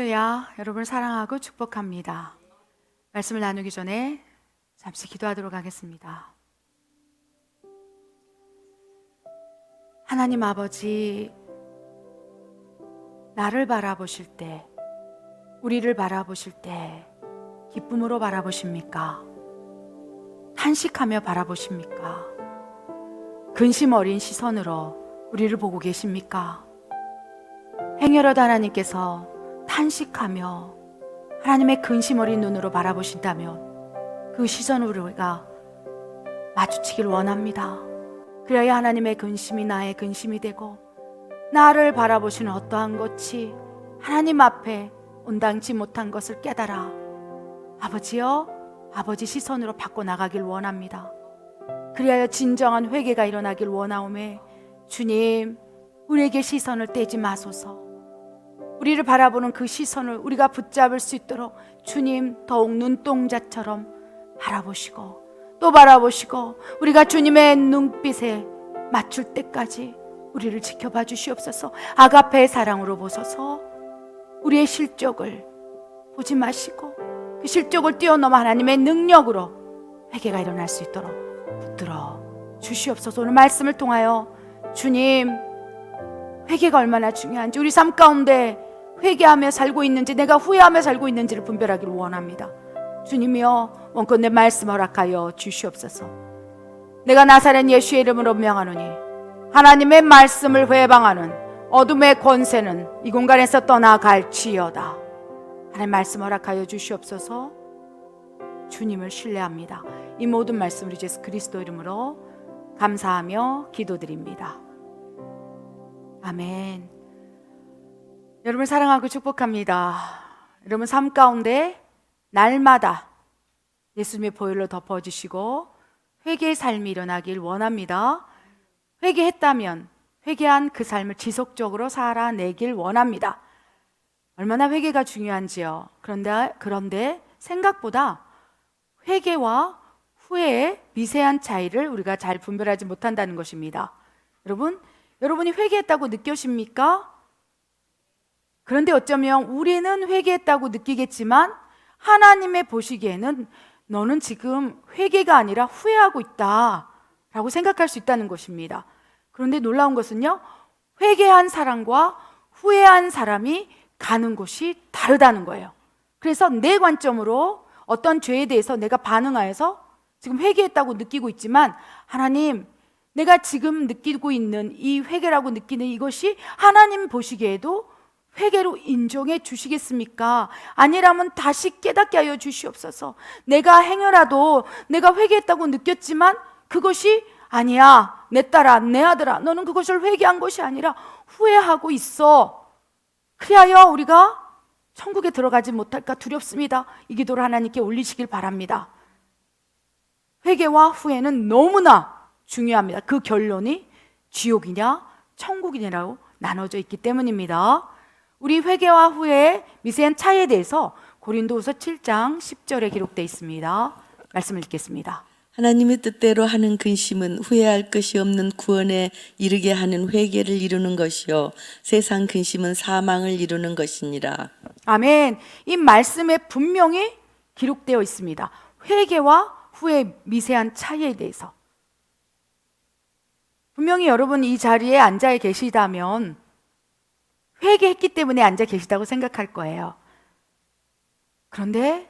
할렐루야. 여러분을 사랑하고 축복합니다. 말씀을 나누기 전에 잠시 기도하도록 하겠습니다. 하나님 아버지, 나를 바라보실 때, 우리를 바라보실 때 기쁨으로 바라보십니까? 탄식하며 바라보십니까? 근심 어린 시선으로 우리를 보고 계십니까? 행여라도 하나님께서 탄식하며 하나님의 근심 어린 눈으로 바라보신다면 그 시선으로 우리가 마주치길 원합니다. 그래야 하나님의 근심이 나의 근심이 되고 나를 바라보시는 어떠한 것이 하나님 앞에 온당치 못한 것을 깨달아 아버지여, 아버지 시선으로 바꿔나가길 원합니다. 그리하여 진정한 회개가 일어나길 원하오매 주님, 우리에게 시선을 떼지 마소서. 우리를 바라보는 그 시선을 우리가 붙잡을 수 있도록 주님 더욱 눈동자처럼 바라보시고 또 바라보시고 우리가 주님의 눈빛에 맞출 때까지 우리를 지켜봐 주시옵소서. 아가페의 사랑으로 보소서. 우리의 실족을 보지 마시고 그 실족을 뛰어넘어 하나님의 능력으로 회개가 일어날 수 있도록 붙들어 주시옵소서. 오늘 말씀을 통하여 주님, 회개가 얼마나 중요한지, 우리 삶 가운데 회개하며 살고 있는지 내가 후회하며 살고 있는지를 분별하기를 원합니다. 주님이여, 원컨 내 말씀 허락하여 주시옵소서. 내가 나사렛 예수의 이름으로 명하노니 하나님의 말씀을 회방하는 어둠의 권세는 이 공간에서 떠나갈지어다. 하나님 말씀 허락하여 주시옵소서. 주님을 신뢰합니다. 이 모든 말씀 우리 예수 그리스도 이름으로 감사하며 기도드립니다. 아멘. 여러분 사랑하고 축복합니다. 여러분 삶 가운데 날마다 예수님의 보혈로 덮어주시고 회개의 삶이 일어나길 원합니다. 회개했다면 회개한 그 삶을 지속적으로 살아내길 원합니다. 얼마나 회개가 중요한지요. 그런데 생각보다 회개와 후회의 미세한 차이를 우리가 잘 분별하지 못한다는 것입니다. 여러분이 회개했다고 느끼십니까? 그런데 어쩌면 우리는 회개했다고 느끼겠지만 하나님의 보시기에는 너는 지금 회개가 아니라 후회하고 있다 라고 생각할 수 있다는 것입니다. 그런데 놀라운 것은요, 회개한 사람과 후회한 사람이 가는 곳이 다르다는 거예요. 그래서 내 관점으로 어떤 죄에 대해서 내가 반응하여서 지금 회개했다고 느끼고 있지만 하나님, 내가 지금 느끼고 있는 이 회개라고 느끼는 이것이 하나님 보시기에도 회개로 인정해 주시겠습니까? 아니라면 다시 깨닫게 하여 주시옵소서. 내가 행여라도 내가 회개했다고 느꼈지만 그것이 아니야, 내 딸아, 내 아들아, 너는 그것을 회개한 것이 아니라 후회하고 있어. 그리하여 우리가 천국에 들어가지 못할까 두렵습니다. 이 기도를 하나님께 올리시길 바랍니다. 회개와 후회는 너무나 중요합니다. 그 결론이 지옥이냐 천국이냐라고 나눠져 있기 때문입니다. 우리 회개와 후회의 미세한 차이에 대해서 고린도후서 7장 10절에 기록되어 있습니다. 말씀을 읽겠습니다. 하나님의 뜻대로 하는 근심은 후회할 것이 없는 구원에 이르게 하는 회개를 이루는 것이요 세상 근심은 사망을 이루는 것이니라. 아멘. 이 말씀에 분명히 기록되어 있습니다. 회개와 후회의 미세한 차이에 대해서. 분명히 여러분 이 자리에 앉아 계시다면 회개했기 때문에 앉아 계시다고 생각할 거예요. 그런데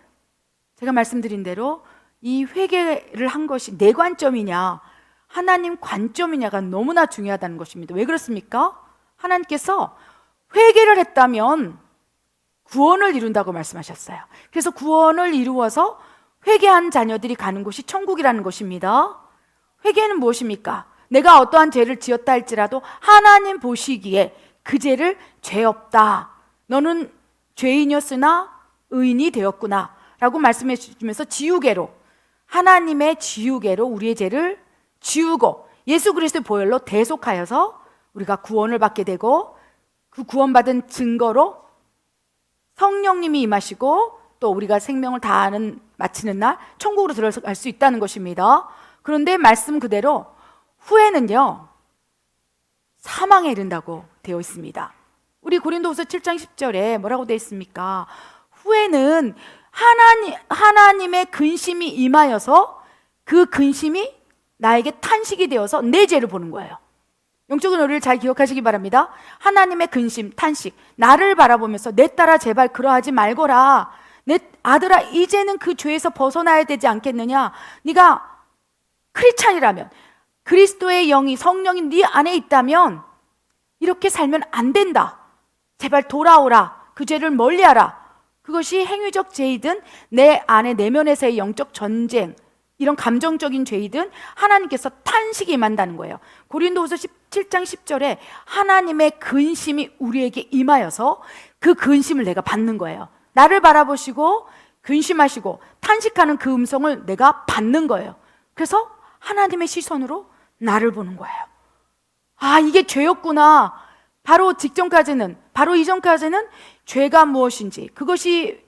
제가 말씀드린 대로 이 회개를 한 것이 내 관점이냐 하나님 관점이냐가 너무나 중요하다는 것입니다. 왜 그렇습니까? 하나님께서 회개를 했다면 구원을 이룬다고 말씀하셨어요. 그래서 구원을 이루어서 회개한 자녀들이 가는 곳이 천국이라는 것입니다. 회개는 무엇입니까? 내가 어떠한 죄를 지었다 할지라도 하나님 보시기에 그 죄를 죄 없다, 너는 죄인이었으나 의인이 되었구나 라고 말씀해 주시면서 지우개로, 하나님의 지우개로 우리의 죄를 지우고 예수 그리스도의 보혈로 대속하여서 우리가 구원을 받게 되고 그 구원받은 증거로 성령님이 임하시고 또 우리가 생명을 다하는 마치는 날 천국으로 들어갈 수 있다는 것입니다. 그런데 말씀 그대로 후회는요 사망에 이른다고 되어 있습니다. 우리 고린도후서 7장 10절에 뭐라고 되어 있습니까? 후에는 하나님의 근심이 임하여서 그 근심이 나에게 탄식이 되어서 내 죄를 보는 거예요. 영적인 오리를 잘 기억하시기 바랍니다. 하나님의 근심, 탄식, 나를 바라보면서 내 딸아 제발 그러하지 말거라. 내 아들아 이제는 그 죄에서 벗어나야 되지 않겠느냐. 네가 크리스찬이라면, 그리스도의 영이, 성령이 네 안에 있다면 이렇게 살면 안 된다. 제발 돌아오라. 그 죄를 멀리하라. 그것이 행위적 죄이든 내 안에 내면에서의 영적 전쟁, 이런 감정적인 죄이든 하나님께서 탄식이 임한다는 거예요. 고린도후서 17장 10절에 하나님의 근심이 우리에게 임하여서 그 근심을 내가 받는 거예요. 나를 바라보시고 근심하시고 탄식하는 그 음성을 내가 받는 거예요. 그래서 하나님의 시선으로 나를 보는 거예요. 아, 이게 죄였구나. 바로 직전까지는, 바로 이전까지는 죄가 무엇인지, 그것이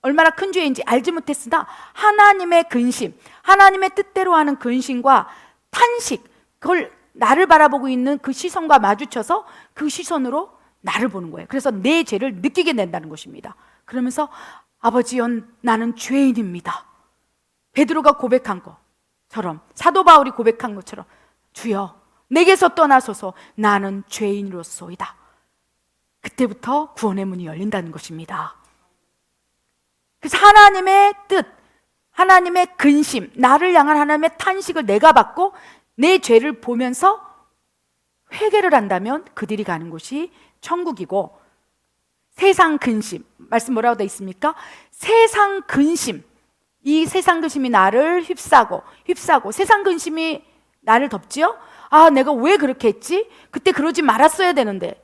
얼마나 큰 죄인지 알지 못했으나 하나님의 근심, 하나님의 뜻대로 하는 근심과 탄식, 그걸 나를 바라보고 있는 그 시선과 마주쳐서 그 시선으로 나를 보는 거예요. 그래서 내 죄를 느끼게 된다는 것입니다. 그러면서 아버지여 나는 죄인입니다. 베드로가 고백한 것처럼, 사도 바울이 고백한 것처럼 주여 내게서 떠나소서 나는 죄인으로소이다. 그때부터 구원의 문이 열린다는 것입니다. 그래서 하나님의 뜻, 하나님의 근심, 나를 향한 하나님의 탄식을 내가 받고 내 죄를 보면서 회개를 한다면 그들이 가는 곳이 천국이고, 세상 근심, 말씀 뭐라고 되어 있습니까? 세상 근심, 이 세상 근심이 나를 휩싸고 세상 근심이 나를 덮지요? 아, 내가 왜 그렇게 했지? 그때 그러지 말았어야 되는데.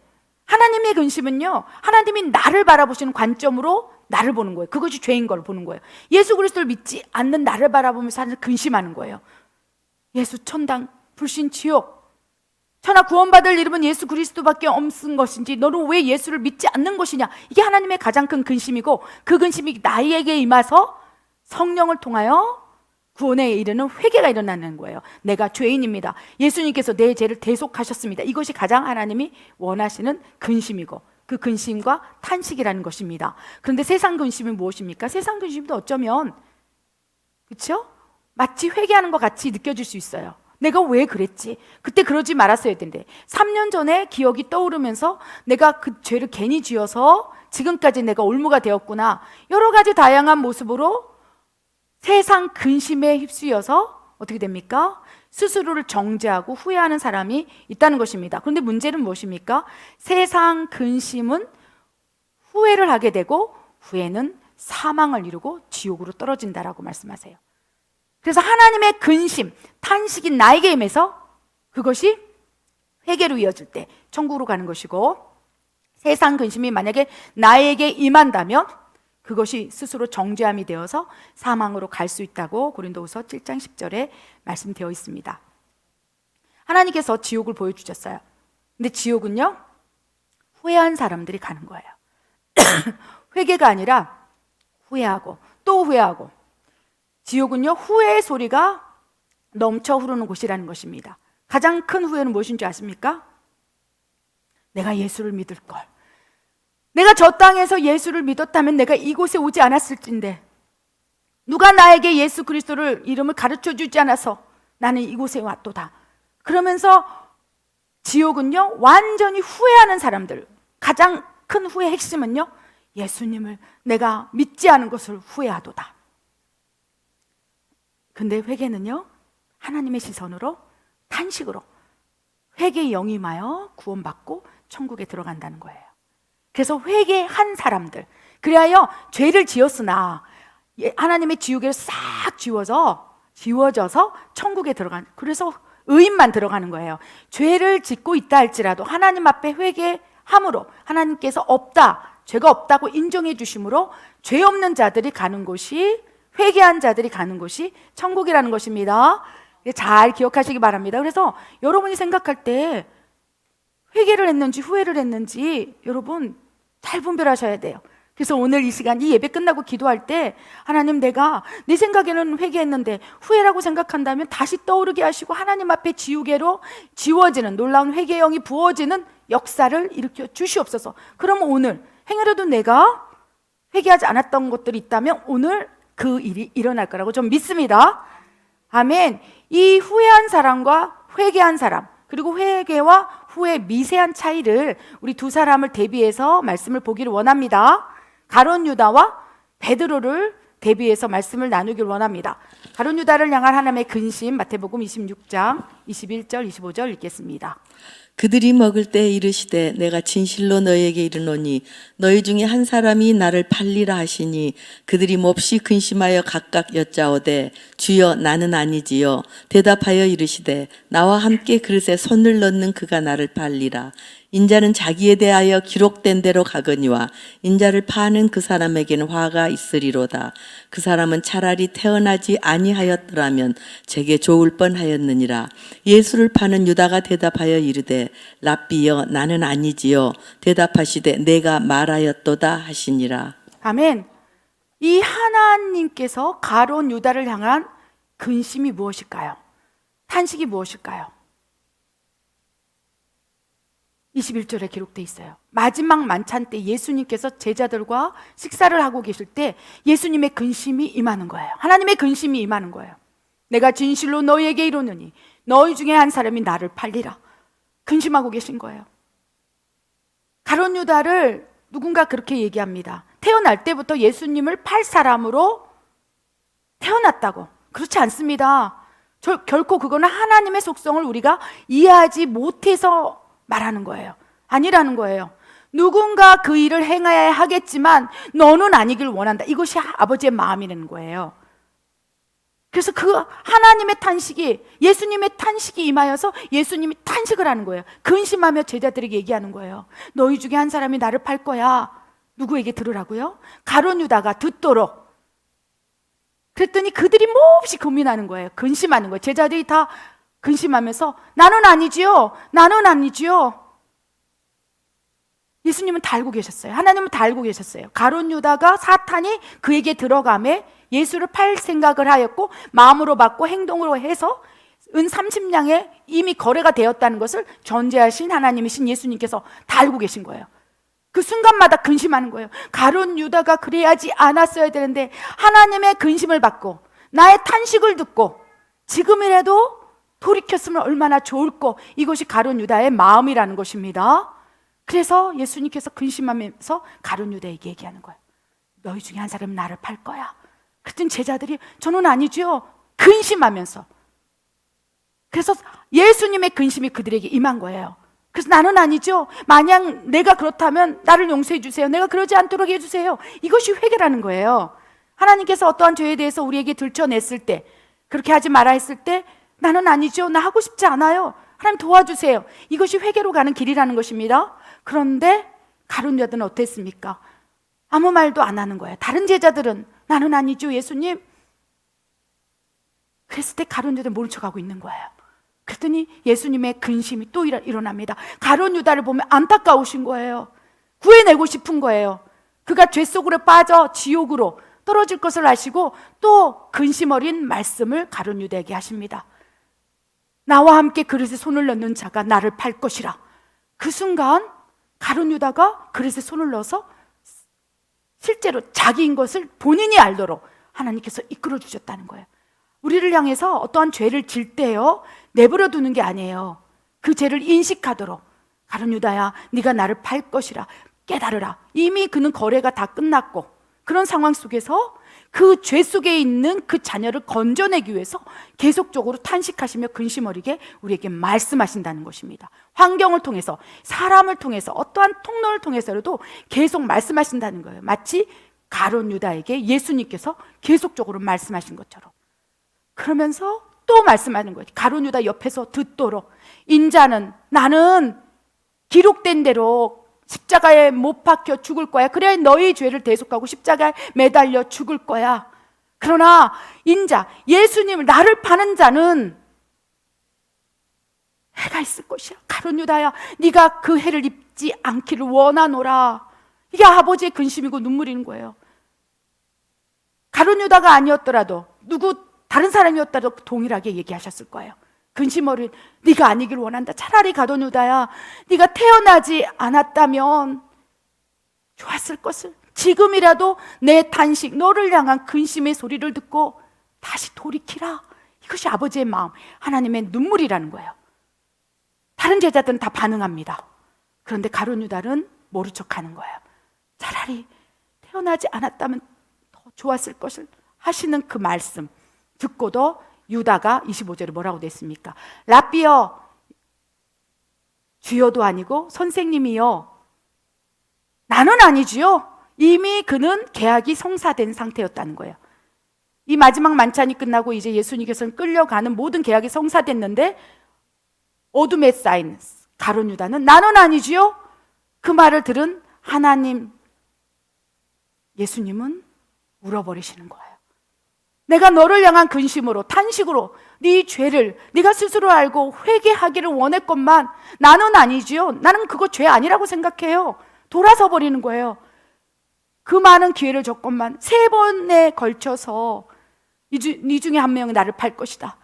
하나님의 근심은요, 하나님이 나를 바라보시는 관점으로 나를 보는 거예요. 그것이 죄인 걸 보는 거예요. 예수 그리스도를 믿지 않는 나를 바라보면서 근심하는 거예요. 예수 천당, 불신 지옥, 천하 구원받을 이름은 예수 그리스도밖에 없는 것인지 너는 왜 예수를 믿지 않는 것이냐. 이게 하나님의 가장 큰 근심이고, 그 근심이 나에게 임해서 성령을 통하여 구원에 이르는 회개가 일어나는 거예요. 내가 죄인입니다. 예수님께서 내 죄를 대속하셨습니다. 이것이 가장 하나님이 원하시는 근심이고, 그 근심과 탄식이라는 것입니다. 그런데 세상 근심은 무엇입니까? 세상 근심도 어쩌면, 그렇죠? 마치 회개하는 것 같이 느껴질 수 있어요. 내가 왜 그랬지? 그때 그러지 말았어야 되는데, 3년 전에 기억이 떠오르면서 내가 그 죄를 괜히 지어서 지금까지 내가 올무가 되었구나. 여러 가지 다양한 모습으로 세상 근심에 휩쓰여서 어떻게 됩니까? 스스로를 정죄하고 후회하는 사람이 있다는 것입니다. 그런데 문제는 무엇입니까? 세상 근심은 후회를 하게 되고, 후회는 사망을 이루고 지옥으로 떨어진다라고 말씀하세요. 그래서 하나님의 근심, 탄식이 나에게 임해서 그것이 회개로 이어질 때 천국으로 가는 것이고, 세상 근심이 만약에 나에게 임한다면 그것이 스스로 정죄함이 되어서 사망으로 갈 수 있다고 고린도후서 7장 10절에 말씀되어 있습니다. 하나님께서 지옥을 보여주셨어요. 근데 지옥은요, 후회한 사람들이 가는 거예요. 회개가 아니라 후회하고 또 후회하고. 지옥은요, 후회의 소리가 넘쳐 흐르는 곳이라는 것입니다. 가장 큰 후회는 무엇인 줄 아십니까? 내가 예수를 믿을 걸. 내가 저 땅에서 예수를 믿었다면 내가 이곳에 오지 않았을진데, 누가 나에게 예수 그리스도를 이름을 가르쳐 주지 않아서 나는 이곳에 왔도다. 그러면서 지옥은요, 완전히 후회하는 사람들, 가장 큰 후회의 핵심은요, 예수님을 내가 믿지 않은 것을 후회하도다. 근데 회개는요, 하나님의 시선으로, 탄식으로 회개의 영이 임하여 구원받고 천국에 들어간다는 거예요. 그래서 회개한 사람들, 그리하여 죄를 지었으나 하나님의 지옥에 싹 지워져서 천국에 들어간, 그래서 의인만 들어가는 거예요. 죄를 짓고 있다 할지라도 하나님 앞에 회개함으로 하나님께서 죄가 없다고 인정해 주심으로 죄 없는 자들이 가는 곳이, 회개한 자들이 가는 곳이 천국이라는 것입니다. 잘 기억하시기 바랍니다. 그래서 여러분이 생각할 때 회개를 했는지 후회를 했는지 여러분 잘 분별하셔야 돼요. 그래서 오늘 이 시간 이 예배 끝나고 기도할 때 하나님, 내가 내 생각에는 회개했는데 후회라고 생각한다면 다시 떠오르게 하시고 하나님 앞에 지우개로 지워지는 놀라운 회개의 영이 부어지는 역사를 일으켜 주시옵소서. 그럼 오늘 행여라도 내가 회개하지 않았던 것들이 있다면 오늘 그 일이 일어날 거라고 좀 믿습니다. 아멘. 이 후회한 사람과 회개한 사람, 그리고 회개와 후회 미세한 차이를 우리 두 사람을 대비해서 말씀을 보기를 원합니다. 가룟 유다와 베드로를 대비해서 말씀을 나누길 원합니다. 가룟 유다를 향한 하나님의 근심, 마태복음 26장 21절 25절 읽겠습니다. 그들이 먹을 때 이르시되 내가 진실로 너희에게 이르노니 너희 중에 한 사람이 나를 팔리라 하시니 그들이 몹시 근심하여 각각 여짜오되 주여 나는 아니지요. 대답하여 이르시되 나와 함께 그릇에 손을 넣는 그가 나를 팔리라. 인자는 자기에 대하여 기록된 대로 가거니와 인자를 파는 그 사람에게는 화가 있으리로다. 그 사람은 차라리 태어나지 아니하였더라면 제게 좋을 뻔하였느니라. 예수를 파는 유다가 대답하여 이르되 랍비여 나는 아니지요. 대답하시되 내가 말하였도다 하시니라. 아멘. 이 하나님께서 가룟 유다를 향한 근심이 무엇일까요? 탄식이 무엇일까요? 21절에 기록되어 있어요. 마지막 만찬 때 예수님께서 제자들과 식사를 하고 계실 때 예수님의 근심이 임하는 거예요. 하나님의 근심이 임하는 거예요. 내가 진실로 너희에게 이르노니 너희 중에 한 사람이 나를 팔리라. 근심하고 계신 거예요. 가룟 유다를 누군가 그렇게 얘기합니다. 태어날 때부터 예수님을 팔 사람으로 태어났다고. 그렇지 않습니다. 결코 그거는 하나님의 속성을 우리가 이해하지 못해서 말하는 거예요. 아니라는 거예요. 누군가 그 일을 행해야 하겠지만 너는 아니길 원한다. 이것이 아버지의 마음이라는 거예요. 그래서 그 하나님의 탄식이, 예수님의 탄식이 임하여서 예수님이 탄식을 하는 거예요. 근심하며 제자들에게 얘기하는 거예요. 너희 중에 한 사람이 나를 팔 거야. 누구에게 들으라고요? 가룟 유다가 듣도록. 그랬더니 그들이 몹시 고민하는 거예요. 근심하는 거예요. 제자들이 다 근심하면서 나는 아니지요. 나는 아니지요. 예수님은 다 알고 계셨어요. 하나님은 다 알고 계셨어요. 가룟 유다가 사탄이 그에게 들어가매 예수를 팔 생각을 하였고 마음으로 받고 행동으로 해서 은 30냥에 이미 거래가 되었다는 것을 전제하신 하나님이신 예수님께서 다 알고 계신 거예요. 그 순간마다 근심하는 거예요. 가룟 유다가 그래야지 않았어야 되는데 하나님의 근심을 받고 나의 탄식을 듣고 지금이라도 돌이켰으면 얼마나 좋을꼬. 이것이 가룟 유다의 마음이라는 것입니다. 그래서 예수님께서 근심하면서 가룟 유다에게 얘기하는 거예요. 너희 중에 한 사람은 나를 팔 거야. 그랬더니 제자들이 저는 아니죠. 근심하면서. 그래서 예수님의 근심이 그들에게 임한 거예요. 그래서 나는 아니죠. 만약 내가 그렇다면 나를 용서해 주세요. 내가 그러지 않도록 해주세요. 이것이 회개라는 거예요. 하나님께서 어떠한 죄에 대해서 우리에게 들춰냈을 때, 그렇게 하지 마라 했을 때 나는 아니죠. 나 하고 싶지 않아요. 하나님 도와주세요. 이것이 회개로 가는 길이라는 것입니다. 그런데 가룟 유다는 어땠습니까? 아무 말도 안 하는 거예요. 다른 제자들은 나는 아니죠, 예수님. 그랬을 때 가룟 유다는 모른 척하고 있는 거예요. 그랬더니 예수님의 근심이 또 일어납니다. 가룟 유다를 보면 안타까우신 거예요. 구해내고 싶은 거예요. 그가 죄 속으로 빠져 지옥으로 떨어질 것을 아시고 또 근심 어린 말씀을 가룟 유다에게 하십니다. 나와 함께 그릇에 손을 넣는 자가 나를 팔 것이라. 그 순간 가룟 유다가 그릇에 손을 넣어서 실제로 자기인 것을 본인이 알도록 하나님께서 이끌어 주셨다는 거예요. 우리를 향해서 어떠한 죄를 질 때요, 내버려 두는 게 아니에요. 그 죄를 인식하도록 가룟 유다야 네가 나를 팔 것이라 깨달으라. 이미 그는 거래가 다 끝났고 그런 상황 속에서 그 죄 속에 있는 그 자녀를 건져내기 위해서 계속적으로 탄식하시며 근심 어리게 우리에게 말씀하신다는 것입니다. 환경을 통해서, 사람을 통해서, 어떠한 통로를 통해서라도 계속 말씀하신다는 거예요. 마치 가룟 유다에게 예수님께서 계속적으로 말씀하신 것처럼. 그러면서 또 말씀하는 거예요. 가룟 유다 옆에서 듣도록. 인자는, 나는 기록된 대로 십자가에 못 박혀 죽을 거야. 그래야 너희 죄를 대속하고 십자가에 매달려 죽을 거야. 그러나 인자, 예수님을, 나를 파는 자는 해가 있을 것이야. 가룟 유다야, 네가 그 해를 입지 않기를 원하노라. 이게 아버지의 근심이고 눈물인 거예요. 가룟 유다가 아니었더라도 누구 다른 사람이었더라도 동일하게 얘기하셨을 거예요. 근심 어린 네가 아니길 원한다. 차라리 가룟 유다야, 네가 태어나지 않았다면 좋았을 것을. 지금이라도 내 탄식, 너를 향한 근심의 소리를 듣고 다시 돌이키라. 이것이 아버지의 마음, 하나님의 눈물이라는 거예요. 다른 제자들은 다 반응합니다. 그런데 가룟 유다는 모른 척하는 거예요. 차라리 태어나지 않았다면 더 좋았을 것을 하시는 그 말씀 듣고도 유다가 25절에 뭐라고 됐습니까? 랍비여, 주여도 아니고 선생님이여, 나는 아니지요. 이미 그는 계약이 성사된 상태였다는 거예요. 이 마지막 만찬이 끝나고 이제 예수님께서는 끌려가는 모든 계약이 성사됐는데 어둠에 쌓인 가룟 유다는 나는 아니지요. 그 말을 들은 하나님, 예수님은 울어버리시는 거예요. 내가 너를 향한 근심으로, 탄식으로 네 죄를 네가 스스로 알고 회개하기를 원했건만 나는 아니지요. 나는 그거 죄 아니라고 생각해요. 돌아서 버리는 거예요. 그 많은 기회를 줬건만 3번에 걸쳐서 네 중에 한 명이 나를 팔 것이다.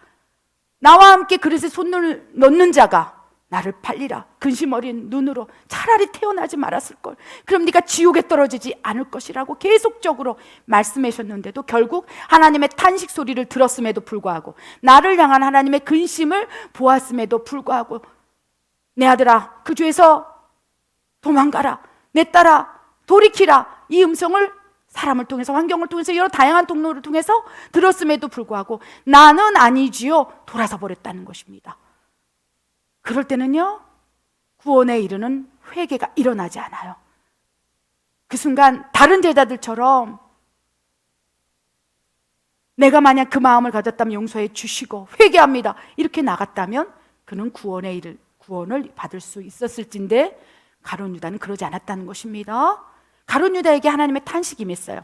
나와 함께 그릇에 손을 넣는 자가 나를 팔리라. 근심 어린 눈으로 차라리 태어나지 말았을 걸. 그럼 네가 지옥에 떨어지지 않을 것이라고 계속적으로 말씀하셨는데도 결국 하나님의 탄식 소리를 들었음에도 불구하고, 나를 향한 하나님의 근심을 보았음에도 불구하고, 내 아들아 그 죄에서 도망가라, 내 딸아 돌이키라, 이 음성을 사람을 통해서, 환경을 통해서, 여러 다양한 통로를 통해서 들었음에도 불구하고 나는 아니지요 돌아서 버렸다는 것입니다. 그럴 때는요, 구원에 이르는 회개가 일어나지 않아요. 그 순간 다른 제자들처럼 내가 만약 그 마음을 가졌다면 용서해 주시고 회개합니다 이렇게 나갔다면 그는 구원을 받을 수 있었을진데, 가룟 유다는 그러지 않았다는 것입니다. 가룟 유다에게 하나님의 탄식이 임했어요.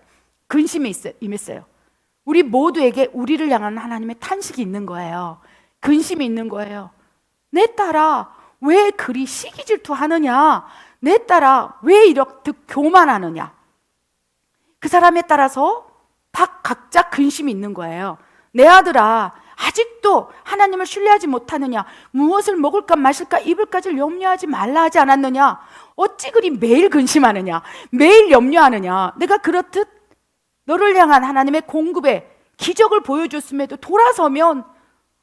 근심이 임했어요. 우리 모두에게 우리를 향한 하나님의 탄식이 있는 거예요. 근심이 있는 거예요. 내 딸아 왜 그리 시기 질투하느냐, 내 딸아 왜 이렇게 교만하느냐. 그 사람에 따라서 다 각자 근심이 있는 거예요. 내 아들아 아직도 하나님을 신뢰하지 못하느냐, 무엇을 먹을까 마실까 입을까지를 염려하지 말라 하지 않았느냐, 어찌 그리 매일 근심하느냐, 매일 염려하느냐. 내가 그렇듯 너를 향한 하나님의 공급에 기적을 보여줬음에도 돌아서면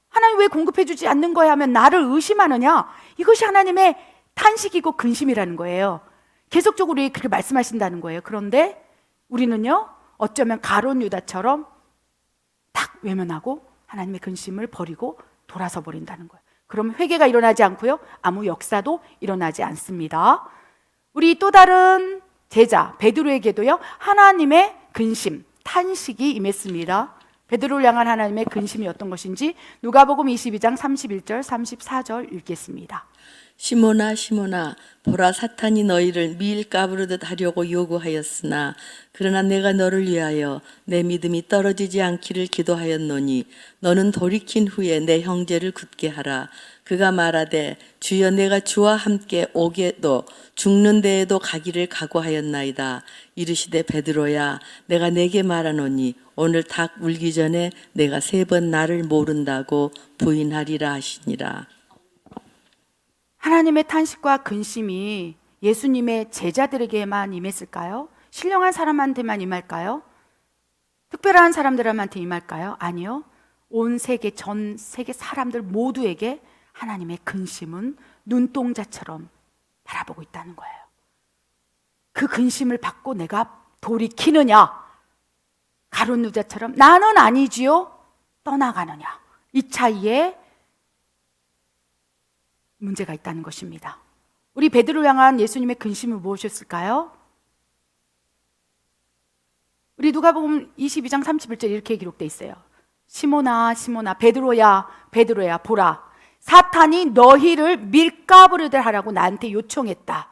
하나님 왜 공급해 주지 않는 거야 하면 나를 의심하느냐. 이것이 하나님의 탄식이고 근심이라는 거예요. 계속적으로 그렇게 말씀하신다는 거예요. 그런데 우리는요, 어쩌면 가룟 유다처럼 딱 외면하고 하나님의 근심을 버리고 돌아서 버린다는 거예요. 그럼 회개가 일어나지 않고요, 아무 역사도 일어나지 않습니다. 우리 또 다른 제자 베드로에게도요, 하나님의 근심, 탄식이 임했습니다. 베드로를 향한 하나님의 근심이 어떤 것인지 누가복음 22장 31절 34절 읽겠습니다. 시몬아 시몬아, 보라 사탄이 너희를 밀 까부르듯 하려고 요구하였으나 그러나 내가 너를 위하여 내 믿음이 떨어지지 않기를 기도하였노니 너는 돌이킨 후에 내 형제를 굳게 하라. 그가 말하되 주여 내가 주와 함께 오게도 죽는 데에도 가기를 각오하였나이다. 이르시되 베드로야 내가 내게 말하노니 오늘 닭 울기 전에 내가 3번 나를 모른다고 부인하리라 하시니라. 하나님의 탄식과 근심이 예수님의 제자들에게만 임했을까요? 신령한 사람한테만 임할까요? 특별한 사람들한테 임할까요? 아니요. 온 세계, 전 세계 사람들 모두에게 하나님의 근심은 눈동자처럼 바라보고 있다는 거예요. 그 근심을 받고 내가 돌이키느냐, 가룟 유다처럼 나는 아니지요 떠나가느냐, 이 차이에 문제가 있다는 것입니다. 우리 베드로를 향한 예수님의 근심은 무엇이었을까요? 우리 누가복음 22장 31절 이렇게 기록되어 있어요. 시몬아 시몬아, 베드로야 베드로야, 보라 사탄이 너희를 밀가부르듯 하라고 나한테 요청했다.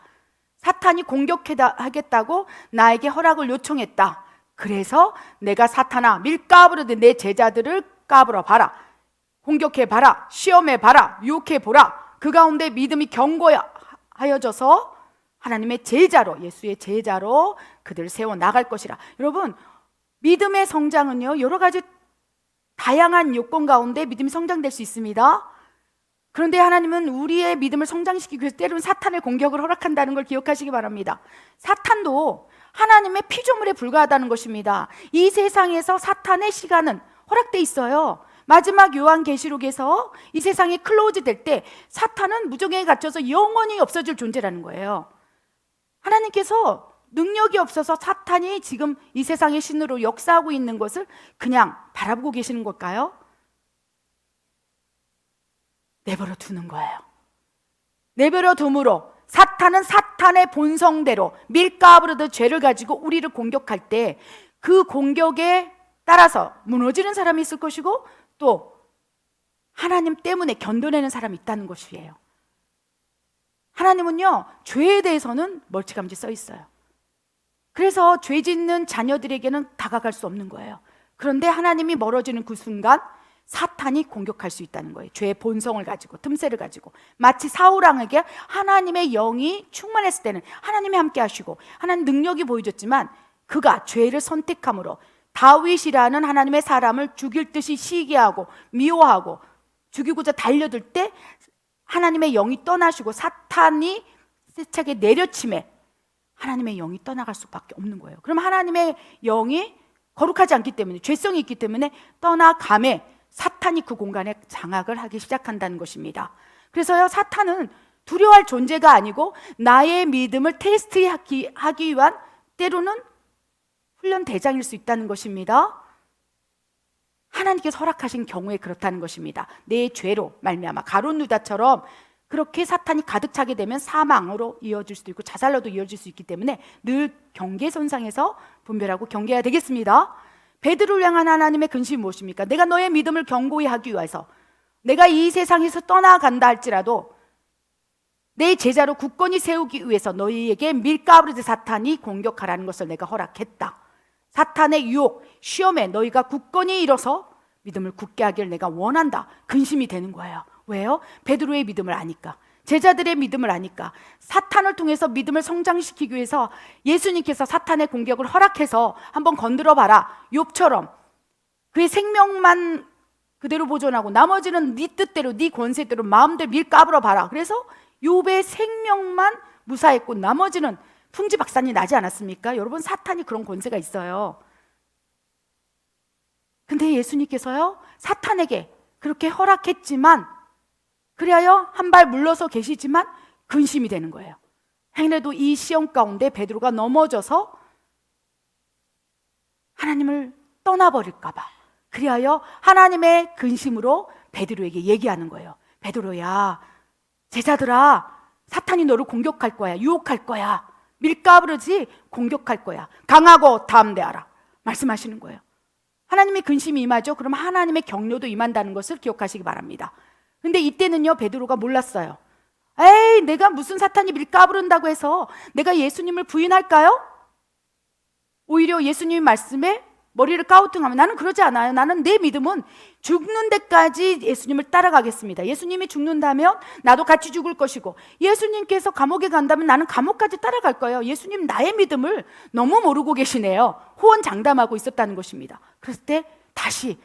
사탄이 공격하겠다고 나에게 허락을 요청했다. 그래서 내가 사탄아 밀가부르듯 내 제자들을 까불어 봐라, 공격해 봐라, 시험해 봐라, 유혹해 보라. 그 가운데 믿음이 견고하여져서 하나님의 제자로, 예수의 제자로 그들을 세워 나갈 것이라. 여러분, 믿음의 성장은요, 여러 가지 다양한 요건 가운데 믿음이 성장될 수 있습니다. 그런데 하나님은 우리의 믿음을 성장시키기 위해서 때로는 사탄의 공격을 허락한다는 걸 기억하시기 바랍니다. 사탄도 하나님의 피조물에 불과하다는 것입니다. 이 세상에서 사탄의 시간은 허락돼 있어요. 마지막 요한계시록에서 이 세상이 클로즈 될 때 사탄은 무정에 갇혀서 영원히 없어질 존재라는 거예요. 하나님께서 능력이 없어서 사탄이 지금 이 세상의 신으로 역사하고 있는 것을 그냥 바라보고 계시는 걸까요? 내버려 두는 거예요. 내버려 둠으로 사탄은 사탄의 본성대로 밀가부르듯 죄를 가지고 우리를 공격할 때 그 공격에 따라서 무너지는 사람이 있을 것이고 또 하나님 때문에 견뎌내는 사람이 있다는 것이에요. 하나님은요, 죄에 대해서는 멀찌감치 써 있어요. 그래서 죄 짓는 자녀들에게는 다가갈 수 없는 거예요. 그런데 하나님이 멀어지는 그 순간 사탄이 공격할 수 있다는 거예요. 죄의 본성을 가지고, 틈새를 가지고. 마치 사울왕에게 하나님의 영이 충만했을 때는 하나님이 함께 하시고 하나님 능력이 보여줬지만 그가 죄를 선택함으로 다윗이라는 하나님의 사람을 죽일 듯이 시기하고 미워하고 죽이고자 달려들 때 하나님의 영이 떠나시고 사탄이 세차게 내려침에 하나님의 영이 떠나갈 수밖에 없는 거예요. 그럼 하나님의 영이 거룩하지 않기 때문에, 죄성이 있기 때문에 떠나감에 사탄이 그 공간에 장악을 하기 시작한다는 것입니다. 그래서요, 사탄은 두려워할 존재가 아니고 나의 믿음을 테스트하기 위한 때로는 훈련 대장일 수 있다는 것입니다. 하나님께서 허락하신 경우에 그렇다는 것입니다. 내 죄로 말미암아 가룟 유다처럼 그렇게 사탄이 가득 차게 되면 사망으로 이어질 수도 있고 자살로도 이어질 수 있기 때문에 늘 경계선상에서 분별하고 경계해야 되겠습니다. 베드로를 향한 하나님의 근심이 무엇입니까? 내가 너의 믿음을 견고히 하기 위해서, 내가 이 세상에서 떠나간다 할지라도 내 제자로 굳건히 세우기 위해서 너희에게 밀가부르듯 사탄이 공격하라는 것을 내가 허락했다. 사탄의 유혹, 시험에 너희가 굳건히 일어서 믿음을 굳게 하기를 내가 원한다. 근심이 되는 거예요. 왜요? 베드로의 믿음을 아니까, 제자들의 믿음을 아니까. 사탄을 통해서 믿음을 성장시키기 위해서 예수님께서 사탄의 공격을 허락해서 한번 건드려 봐라. 욥처럼 그의 생명만 그대로 보존하고 나머지는 네 뜻대로, 네 권세대로 마음대로 밀가불어 봐라. 그래서 욥의 생명만 무사했고 나머지는 풍지박산이 나지 않았습니까? 여러분, 사탄이 그런 권세가 있어요. 근데 예수님께서요, 사탄에게 그렇게 허락했지만, 그리하여 한 발 물러서 계시지만 근심이 되는 거예요. 행여도 이 시험 가운데 베드로가 넘어져서 하나님을 떠나버릴까 봐, 그리하여 하나님의 근심으로 베드로에게 얘기하는 거예요. 베드로야, 제자들아, 사탄이 너를 공격할 거야, 유혹할 거야, 밀가부르지 공격할 거야. 강하고 담대하라 말씀하시는 거예요. 하나님의 근심이 임하죠. 그럼 하나님의 격려도 임한다는 것을 기억하시기 바랍니다. 근데 이때는요, 베드로가 몰랐어요. 에이, 내가 무슨 사탄이 밀가부른다고 해서 내가 예수님을 부인할까요? 오히려 예수님의 말씀에 머리를 까우뚱하면, 나는 그러지 않아요. 나는 내 믿음은 죽는 데까지 예수님을 따라가겠습니다. 예수님이 죽는다면 나도 같이 죽을 것이고, 예수님께서 감옥에 간다면 나는 감옥까지 따라갈 거예요. 예수님 나의 믿음을 너무 모르고 계시네요. 호언장담하고 있었다는 것입니다. 그랬을 때 다시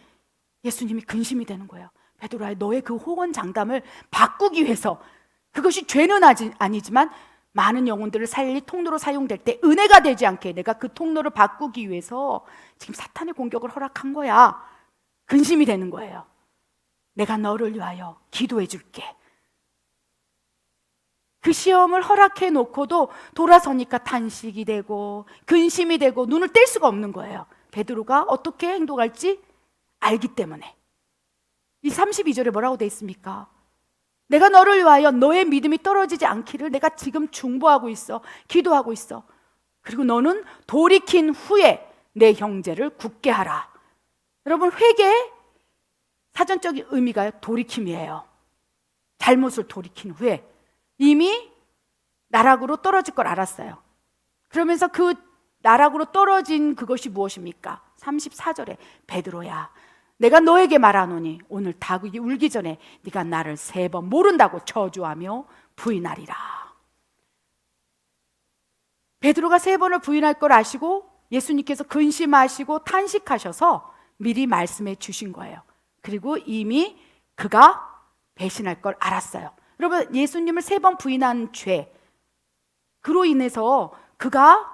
예수님이 근심이 되는 거예요. 베드로야, 너의 그 호언장담을 바꾸기 위해서, 그것이 죄는 아니지만 많은 영혼들을 살릴 통로로 사용될 때 은혜가 되지 않게 내가 그 통로를 바꾸기 위해서 지금 사탄의 공격을 허락한 거야. 근심이 되는 거예요. 내가 너를 위하여 기도해 줄게. 그 시험을 허락해 놓고도 돌아서니까 탄식이 되고 근심이 되고 눈을 뗄 수가 없는 거예요. 베드로가 어떻게 행동할지 알기 때문에. 이 32절에 뭐라고 돼 있습니까? 내가 너를 위하여 너의 믿음이 떨어지지 않기를 내가 지금 중보하고 있어, 기도하고 있어. 그리고 너는 돌이킨 후에 내 형제를 굳게 하라. 여러분, 회개 사전적인 의미가 돌이킴이에요. 잘못을 돌이킨 후에 이미 나락으로 떨어질 걸 알았어요. 그러면서 그 나락으로 떨어진 그것이 무엇입니까? 34절에 베드로야, 내가 너에게 말하노니 오늘 닭이 울기 전에 네가 나를 3번 모른다고 저주하며 부인하리라. 베드로가 3번을 부인할 걸 아시고 예수님께서 근심하시고 탄식하셔서 미리 말씀해 주신 거예요. 그리고 이미 그가 배신할 걸 알았어요. 여러분, 예수님을 3번 부인한 죄, 그로 인해서 그가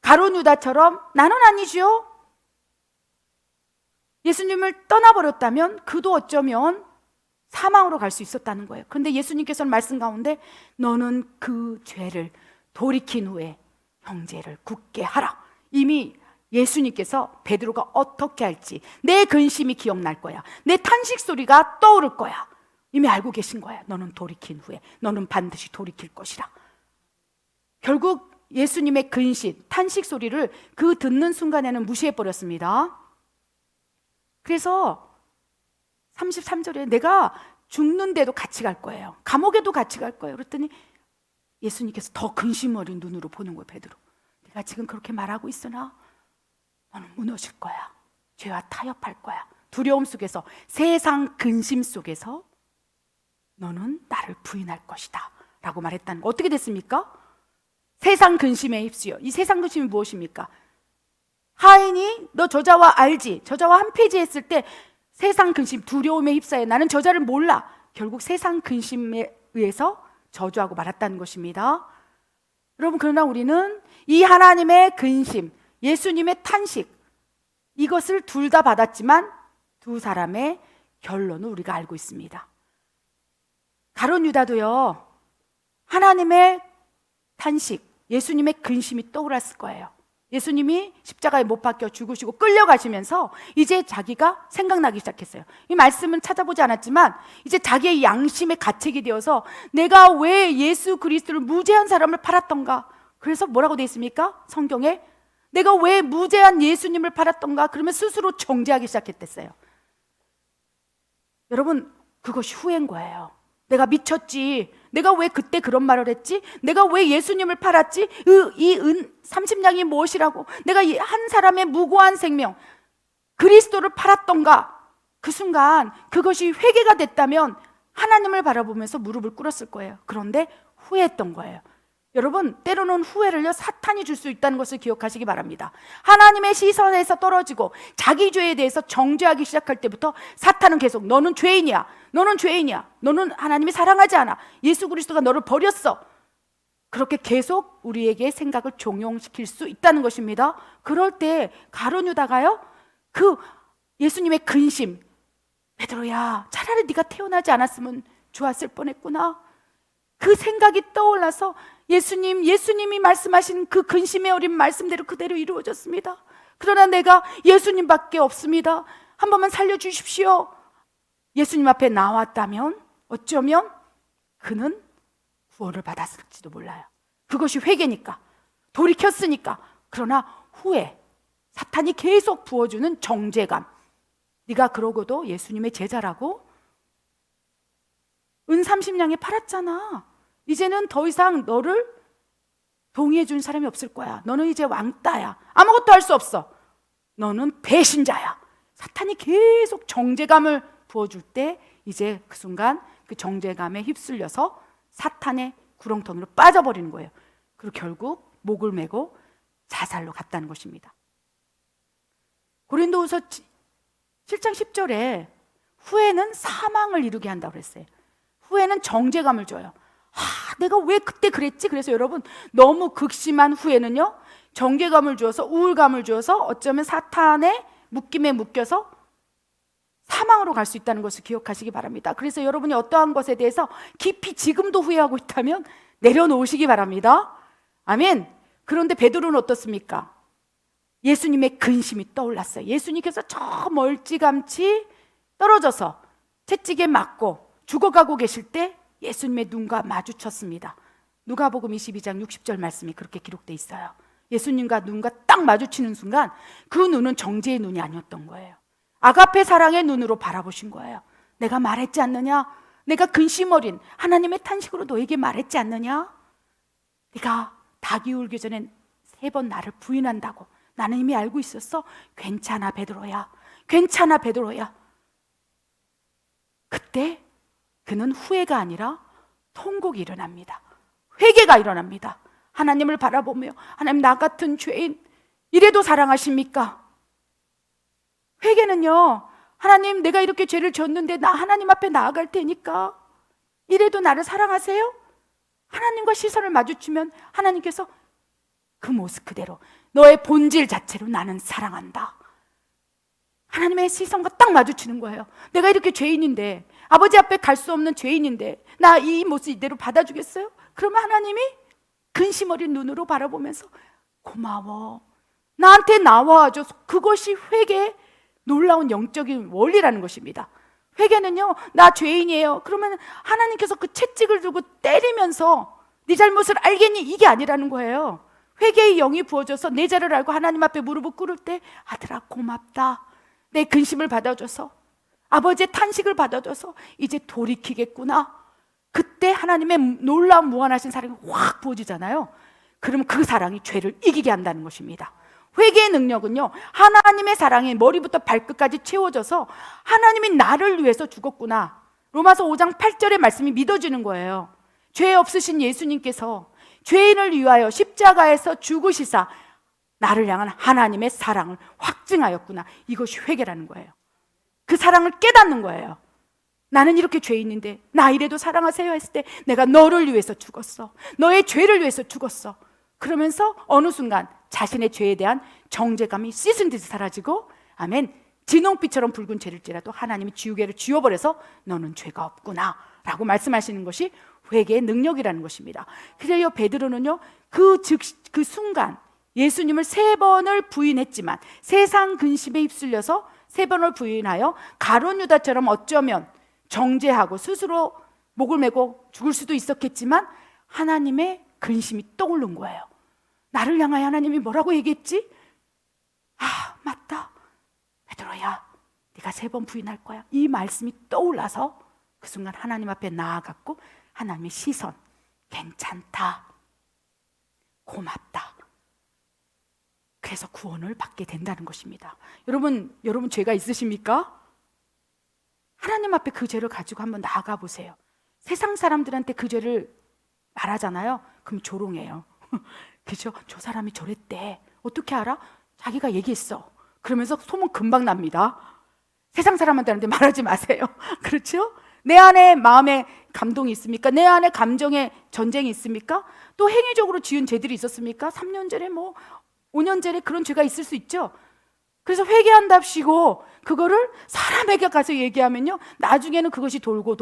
가룟 유다처럼 나는 아니지요, 예수님을 떠나버렸다면 그도 어쩌면 사망으로 갈 수 있었다는 거예요. 그런데 예수님께서는 말씀 가운데 너는 그 죄를 돌이킨 후에 형제를 굳게 하라. 이미 예수님께서 베드로가 어떻게 할지 내 근심이 기억날 거야, 내 탄식 소리가 떠오를 거야, 이미 알고 계신 거야. 너는 돌이킨 후에 너는 반드시 돌이킬 것이라. 결국 예수님의 근심, 탄식 소리를 그 듣는 순간에는 무시해버렸습니다. 그래서 33절에 내가 죽는데도 같이 갈 거예요, 감옥에도 같이 갈 거예요. 그랬더니 예수님께서 더 근심 어린 눈으로 보는 거예요. 베드로, 내가 지금 그렇게 말하고 있으나 너는 무너질 거야, 죄와 타협할 거야, 두려움 속에서, 세상 근심 속에서 너는 나를 부인할 것이다 라고 말했다는 거. 어떻게 됐습니까? 세상 근심에 휩쓰여. 이 세상 근심이 무엇입니까? 하인이 너 저자와 알지? 저자와 한 페이지 했을 때 세상 근심, 두려움에 휩싸여 나는 저자를 몰라. 결국 세상 근심에 의해서 저주하고 말았다는 것입니다. 여러분, 그러나 우리는 이 하나님의 근심, 예수님의 탄식, 이것을 둘 다 받았지만 두 사람의 결론을 우리가 알고 있습니다. 가룟 유다도요, 하나님의 탄식, 예수님의 근심이 떠올랐을 거예요. 예수님이 십자가에 못 박혀 죽으시고 끌려가시면서 이제 자기가 생각나기 시작했어요. 이 말씀은 찾아보지 않았지만 이제 자기의 양심의 가책이 되어서 내가 왜 예수 그리스도를 무죄한 사람을 팔았던가. 그래서 뭐라고 되어 있습니까? 성경에 내가 왜 무죄한 예수님을 팔았던가. 그러면 스스로 정죄하기 시작했댔어요. 여러분, 그것이 후회인 거예요. 내가 미쳤지, 내가 왜 그때 그런 말을 했지, 내가 왜 예수님을 팔았지, 이 30냥이 무엇이라고, 내가 한 사람의 무고한 생명 그리스도를 팔았던가. 그 순간 그것이 회개가 됐다면 하나님을 바라보면서 무릎을 꿇었을 거예요. 그런데 후회했던 거예요. 여러분, 때로는 후회를요, 사탄이 줄 수 있다는 것을 기억하시기 바랍니다. 하나님의 시선에서 떨어지고 자기 죄에 대해서 정죄하기 시작할 때부터 사탄은 계속 너는 죄인이야, 너는 죄인이야, 너는 하나님이 사랑하지 않아, 예수 그리스도가 너를 버렸어, 그렇게 계속 우리에게 생각을 종용시킬 수 있다는 것입니다. 그럴 때 가룟 유다가요, 그 예수님의 근심, 베드로야, 차라리 네가 태어나지 않았으면 좋았을 뻔했구나, 그 생각이 떠올라서 예수님이 말씀하신 그 근심에 어린 말씀대로 그대로 이루어졌습니다. 그러나 내가 예수님밖에 없습니다, 한 번만 살려주십시오. 예수님 앞에 나왔다면 어쩌면 그는 구원을 받았을지도 몰라요. 그것이 회개니까, 돌이켰으니까. 그러나 후에 사탄이 계속 부어주는 정죄감, 네가 그러고도 예수님의 제자라고? 은 30냥에 팔았잖아. 이제는 더 이상 너를 동의해 준 사람이 없을 거야. 너는 이제 왕따야. 아무것도 할 수 없어. 너는 배신자야. 사탄이 계속 정죄감을 부어줄 때 이제 그 순간 그 정죄감에 휩쓸려서 사탄의 구렁텅이로 빠져버리는 거예요. 그리고 결국 목을 메고 자살로 갔다는 것입니다. 고린도후서 7장 10절에 후회는 사망을 이루게 한다고 그랬어요. 후회는 정죄감을 줘요. 내가 왜 그때 그랬지? 그래서 여러분, 너무 극심한 후회는요, 정죄감을 주어서, 우울감을 주어서 어쩌면 사탄의 묶임에 묶여서 사망으로 갈 수 있다는 것을 기억하시기 바랍니다. 그래서 여러분이 어떠한 것에 대해서 깊이 지금도 후회하고 있다면 내려놓으시기 바랍니다. 아멘. 그런데 베드로는 어떻습니까? 예수님의 근심이 떠올랐어요. 예수님께서 저 멀찌감치 떨어져서 채찍에 맞고 죽어가고 계실 때 예수님의 눈과 마주쳤습니다. 누가복음 22장 60절 말씀이 그렇게 기록되어 있어요. 예수님과 눈과 딱 마주치는 순간 그 눈은 정죄의 눈이 아니었던 거예요. 아가페 사랑의 눈으로 바라보신 거예요. 내가 말했지 않느냐? 내가 근심 어린 하나님의 탄식으로 너에게 말했지 않느냐? 네가 닭이 울기 전에 3번 나를 부인한다고 나는 이미 알고 있었어. 괜찮아 베드로야, 괜찮아 베드로야. 그때 그는 후회가 아니라 통곡이 일어납니다. 회개가 일어납니다. 하나님을 바라보며 하나님, 나 같은 죄인 이래도 사랑하십니까? 회개는요, 하나님, 내가 이렇게 죄를 졌는데 나 하나님 앞에 나아갈 테니까 이래도 나를 사랑하세요? 하나님과 시선을 마주치면 하나님께서 그 모습 그대로, 너의 본질 자체로 나는 사랑한다. 하나님의 시선과 딱 마주치는 거예요. 내가 이렇게 죄인인데, 아버지 앞에 갈 수 없는 죄인인데 나 이 모습 이대로 받아주겠어요? 그러면 하나님이 근심 어린 눈으로 바라보면서 고마워, 나한테 나와줘서. 그것이 회개의 놀라운 영적인 원리라는 것입니다. 회개는요, 나 죄인이에요. 그러면 하나님께서 그 채찍을 들고 때리면서 네 잘못을 알겠니? 이게 아니라는 거예요. 회개의 영이 부어져서 내 죄를 알고 하나님 앞에 무릎을 꿇을 때, 아들아 고맙다, 내 근심을 받아줘서, 아버지의 탄식을 받아줘서 이제 돌이키겠구나. 그때 하나님의 놀라운 무한하신 사랑이 확 부어지잖아요. 그러면 그 사랑이 죄를 이기게 한다는 것입니다. 회개의 능력은요, 하나님의 사랑이 머리부터 발끝까지 채워져서 하나님이 나를 위해서 죽었구나, 로마서 5장 8절의 말씀이 믿어지는 거예요. 죄 없으신 예수님께서 죄인을 위하여 십자가에서 죽으시사 나를 향한 하나님의 사랑을 확증하였구나. 이것이 회개라는 거예요. 그 사랑을 깨닫는 거예요. 나는 이렇게 죄인인데 나 이래도 사랑하세요 했을 때, 내가 너를 위해서 죽었어, 너의 죄를 위해서 죽었어. 그러면서 어느 순간 자신의 죄에 대한 정죄감이 씻은 듯이 사라지고, 아멘, 진홍빛처럼 붉은 죄를지라도 하나님이 지우개를 지워버려서 너는 죄가 없구나 라고 말씀하시는 것이 회개의 능력이라는 것입니다. 그래요, 베드로는요, 그 순간 예수님을 3번을 부인했지만, 세상 근심에 휩쓸려서 3번을 부인하여 가룟 유다처럼 어쩌면 정죄하고 스스로 목을 메고 죽을 수도 있었겠지만, 하나님의 근심이 떠오른 거예요. 나를 향하여 하나님이 뭐라고 얘기했지? 아, 맞다, 베드로야, 네가 3번 부인할 거야. 이 말씀이 떠올라서 그 순간 하나님 앞에 나아갔고, 하나님의 시선, 괜찮다, 고맙다, 그래서 구원을 받게 된다는 것입니다. 여러분 죄가 있으십니까? 하나님 앞에 그 죄를 가지고 한번 나아가 보세요. 세상 사람들한테 그 죄를 말하잖아요. 그럼 조롱해요. 그죠? 저 사람이 저랬대. 어떻게 알아? 자기가 얘기했어. 그러면서 소문 금방 납니다. 세상 사람한테 말하지 마세요. 그렇죠? 내 안에 마음에 감동이 있습니까? 내 안에 감정의 전쟁이 있습니까? 또 행위적으로 지은 죄들이 있었습니까? 3년 전에 5년 전에 그런 죄가 있을 수 있죠. 그래서 회개한답시고 그거를 사람에게 가서 얘기하면요, 나중에는 그것이 돌고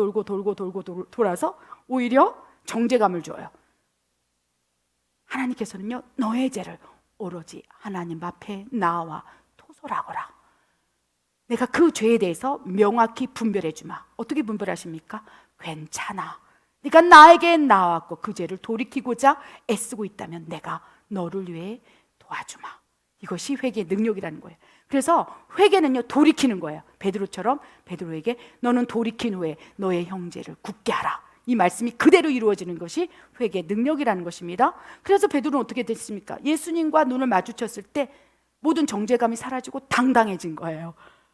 돌아서 오히려 정죄감을 줘요. 하나님께서는요, 너의 죄를 오로지 하나님 앞에 나와 토설하거라. 내가 그 죄에 대해서 명확히 분별해 주마. 어떻게 분별하십니까? 괜찮아, 네가 나에게 나왔고 그 죄를 돌이키고자 애쓰고 있다면 내가 너를 위해 도와주마. 이것이 회개의 능력이라는 거예요. 그래서 회개는요, 돌이키는 거예요. 베드로처럼 베드로에게 너는 돌이킨 후에 너의 형제를 굳게 하라. 이 말씀이 그대로 이루어지는 것이 회개의 능력이라는 것입니다. 그래서 베드로는 어떻게 됐습니까? 예수님과 눈을 마주쳤을 때 모든 정죄감이 사라지고 당당해진 거예요.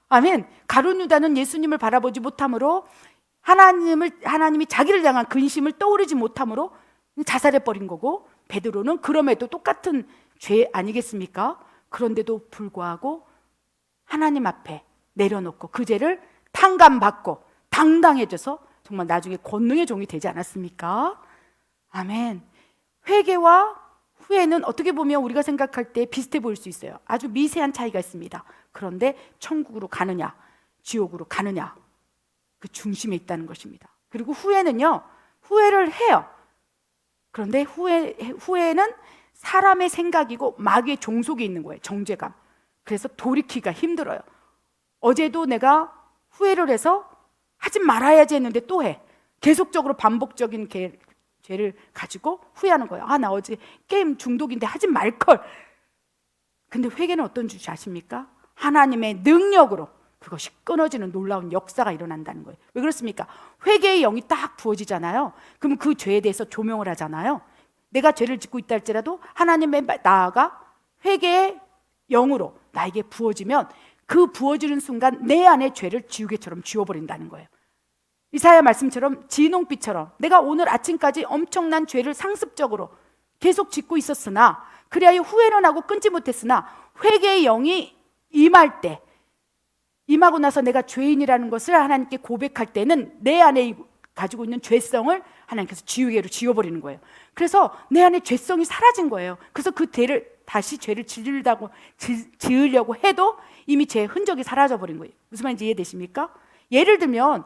아멘. 가룟 유다는 예수님을 바라보지 못함으로 하나님이 자기를 향한 근심을 떠오르지 못함으로 자살해버린 거고, 베드로는 그럼에도 똑같은 죄 아니겠습니까? 그런데도 불구하고 하나님 앞에 내려놓고 그 죄를 탕감받고 당당해져서 정말 나중에 권능의 종이 되지 않았습니까? 아멘. 회개와 후회는 어떻게 보면 우리가 생각할 때 비슷해 보일 수 있어요. 아주 미세한 차이가 있습니다. 그런데 천국으로 가느냐 지옥으로 가느냐, 그 중심에 있다는 것입니다. 그리고 후회는요, 후회를 해요. 그런데 후회는 사람의 생각이고 마귀의 종속에 있는 거예요. 정죄감. 그래서 돌이키기가 힘들어요. 어제도 내가 후회를 해서 하지 말아야지 했는데 또 해. 계속적으로 반복적인 죄를 가지고 후회하는 거예요. 아, 나 어제 게임 중독인데 하지 말걸. 근데 회개는 어떤 줄 아십니까? 하나님의 능력으로 그것이 끊어지는 놀라운 역사가 일어난다는 거예요. 왜 그렇습니까? 회개의 영이 딱 부어지잖아요. 그럼 그 죄에 대해서 조명을 하잖아요. 내가 죄를 짓고 있다 할지라도 하나님의 나아가 회개의 영으로 나에게 부어지면 그 부어지는 순간 내 안의 죄를 지우개처럼 지워버린다는 거예요. 이사야 말씀처럼 진홍빛처럼 내가 오늘 아침까지 엄청난 죄를 상습적으로 계속 짓고 있었으나 그리하여 후회는 하고 끊지 못했으나 회개의 영이 임하고 나서 내가 죄인이라는 것을 하나님께 고백할 때는 내 안에 가지고 있는 죄성을 하나님께서 지우개로 지워버리는 거예요. 그래서 내 안에 죄성이 사라진 거예요. 그래서 그 다시 죄를 지으려고 해도 이미 죄의 흔적이 사라져버린 거예요. 무슨 말인지 이해되십니까? 예를 들면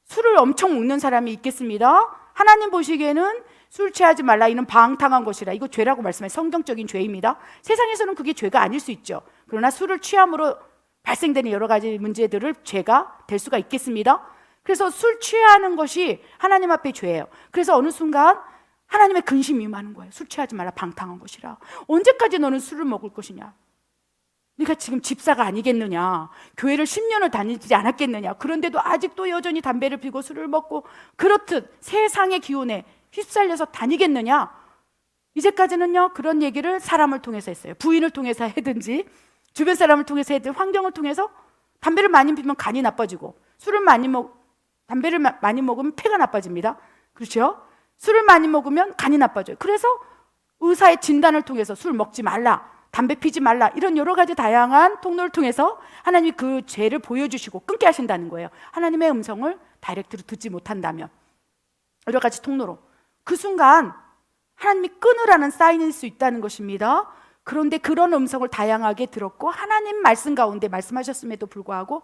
술을 엄청 먹는 사람이 있겠습니다. 하나님 보시기에는 술 취하지 말라, 이는 방탕한 것이라, 이거 죄라고 말씀하신 성경적인 죄입니다. 세상에서는 그게 죄가 아닐 수 있죠. 그러나 술을 취함으로 발생되는 여러 가지 문제들을 죄가 될 수가 있겠습니다. 그래서 술 취하는 것이 하나님 앞에 죄예요. 그래서 어느 순간 하나님의 근심이 임하는 거예요. 술 취하지 말라, 방탕한 것이라. 언제까지 너는 술을 먹을 것이냐? 네가 지금 집사가 아니겠느냐? 교회를 10년을 다니지 않았겠느냐? 그런데도 아직도 여전히 담배를 피고 술을 먹고 그렇듯 세상의 기운에 휩쓸려서 다니겠느냐? 이제까지는요, 그런 얘기를 사람을 통해서 했어요. 부인을 통해서 하든지 주변 사람을 통해서 하든 환경을 통해서. 담배를 많이 피면 간이 나빠지고 담배를 많이 먹으면 폐가 나빠집니다. 그렇죠? 술을 많이 먹으면 간이 나빠져요. 그래서 의사의 진단을 통해서 술 먹지 말라, 담배 피지 말라, 이런 여러 가지 다양한 통로를 통해서 하나님이 그 죄를 보여주시고 끊게 하신다는 거예요. 하나님의 음성을 다이렉트로 듣지 못한다면 여러 가지 통로로 그 순간 하나님이 끊으라는 사인일 수 있다는 것입니다. 그런데 그런 음성을 다양하게 들었고 하나님 말씀 가운데 말씀하셨음에도 불구하고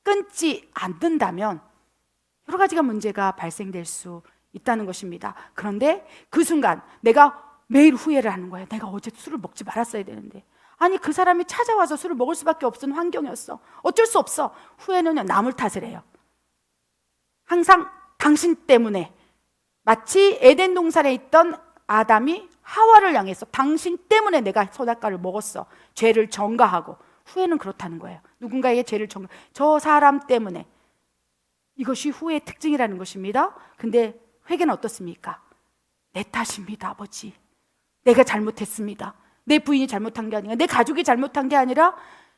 끊지 않는다면 여러 가지가 문제가 발생될 수 있다는 것입니다. 그런데 그 순간 내가 매일 후회를 하는 거예요. 내가 어제 술을 먹지 말았어야 되는데. 아니, 그 사람이 찾아와서 술을 먹을 수밖에 없는 환경이었어. 어쩔 수 없어. 후회는 남을 탓을 해요. 항상 당신 때문에, 마치 에덴 동산에 있던 아담이 하와를 향해서 당신 때문에 내가 선악과를 먹었어. 죄를 전가하고. 후회는 그렇다는 거예요. 누군가의 죄를 저 사람 때문에. 이것이 후회의 특징이라는 것입니다. 근데 회개는 어떻습니까? 내 탓입니다, 아버지. 내가 잘못했습니다. 내 부인이 잘못한 게 아니라, 내 가족이 잘못한 게 아니라,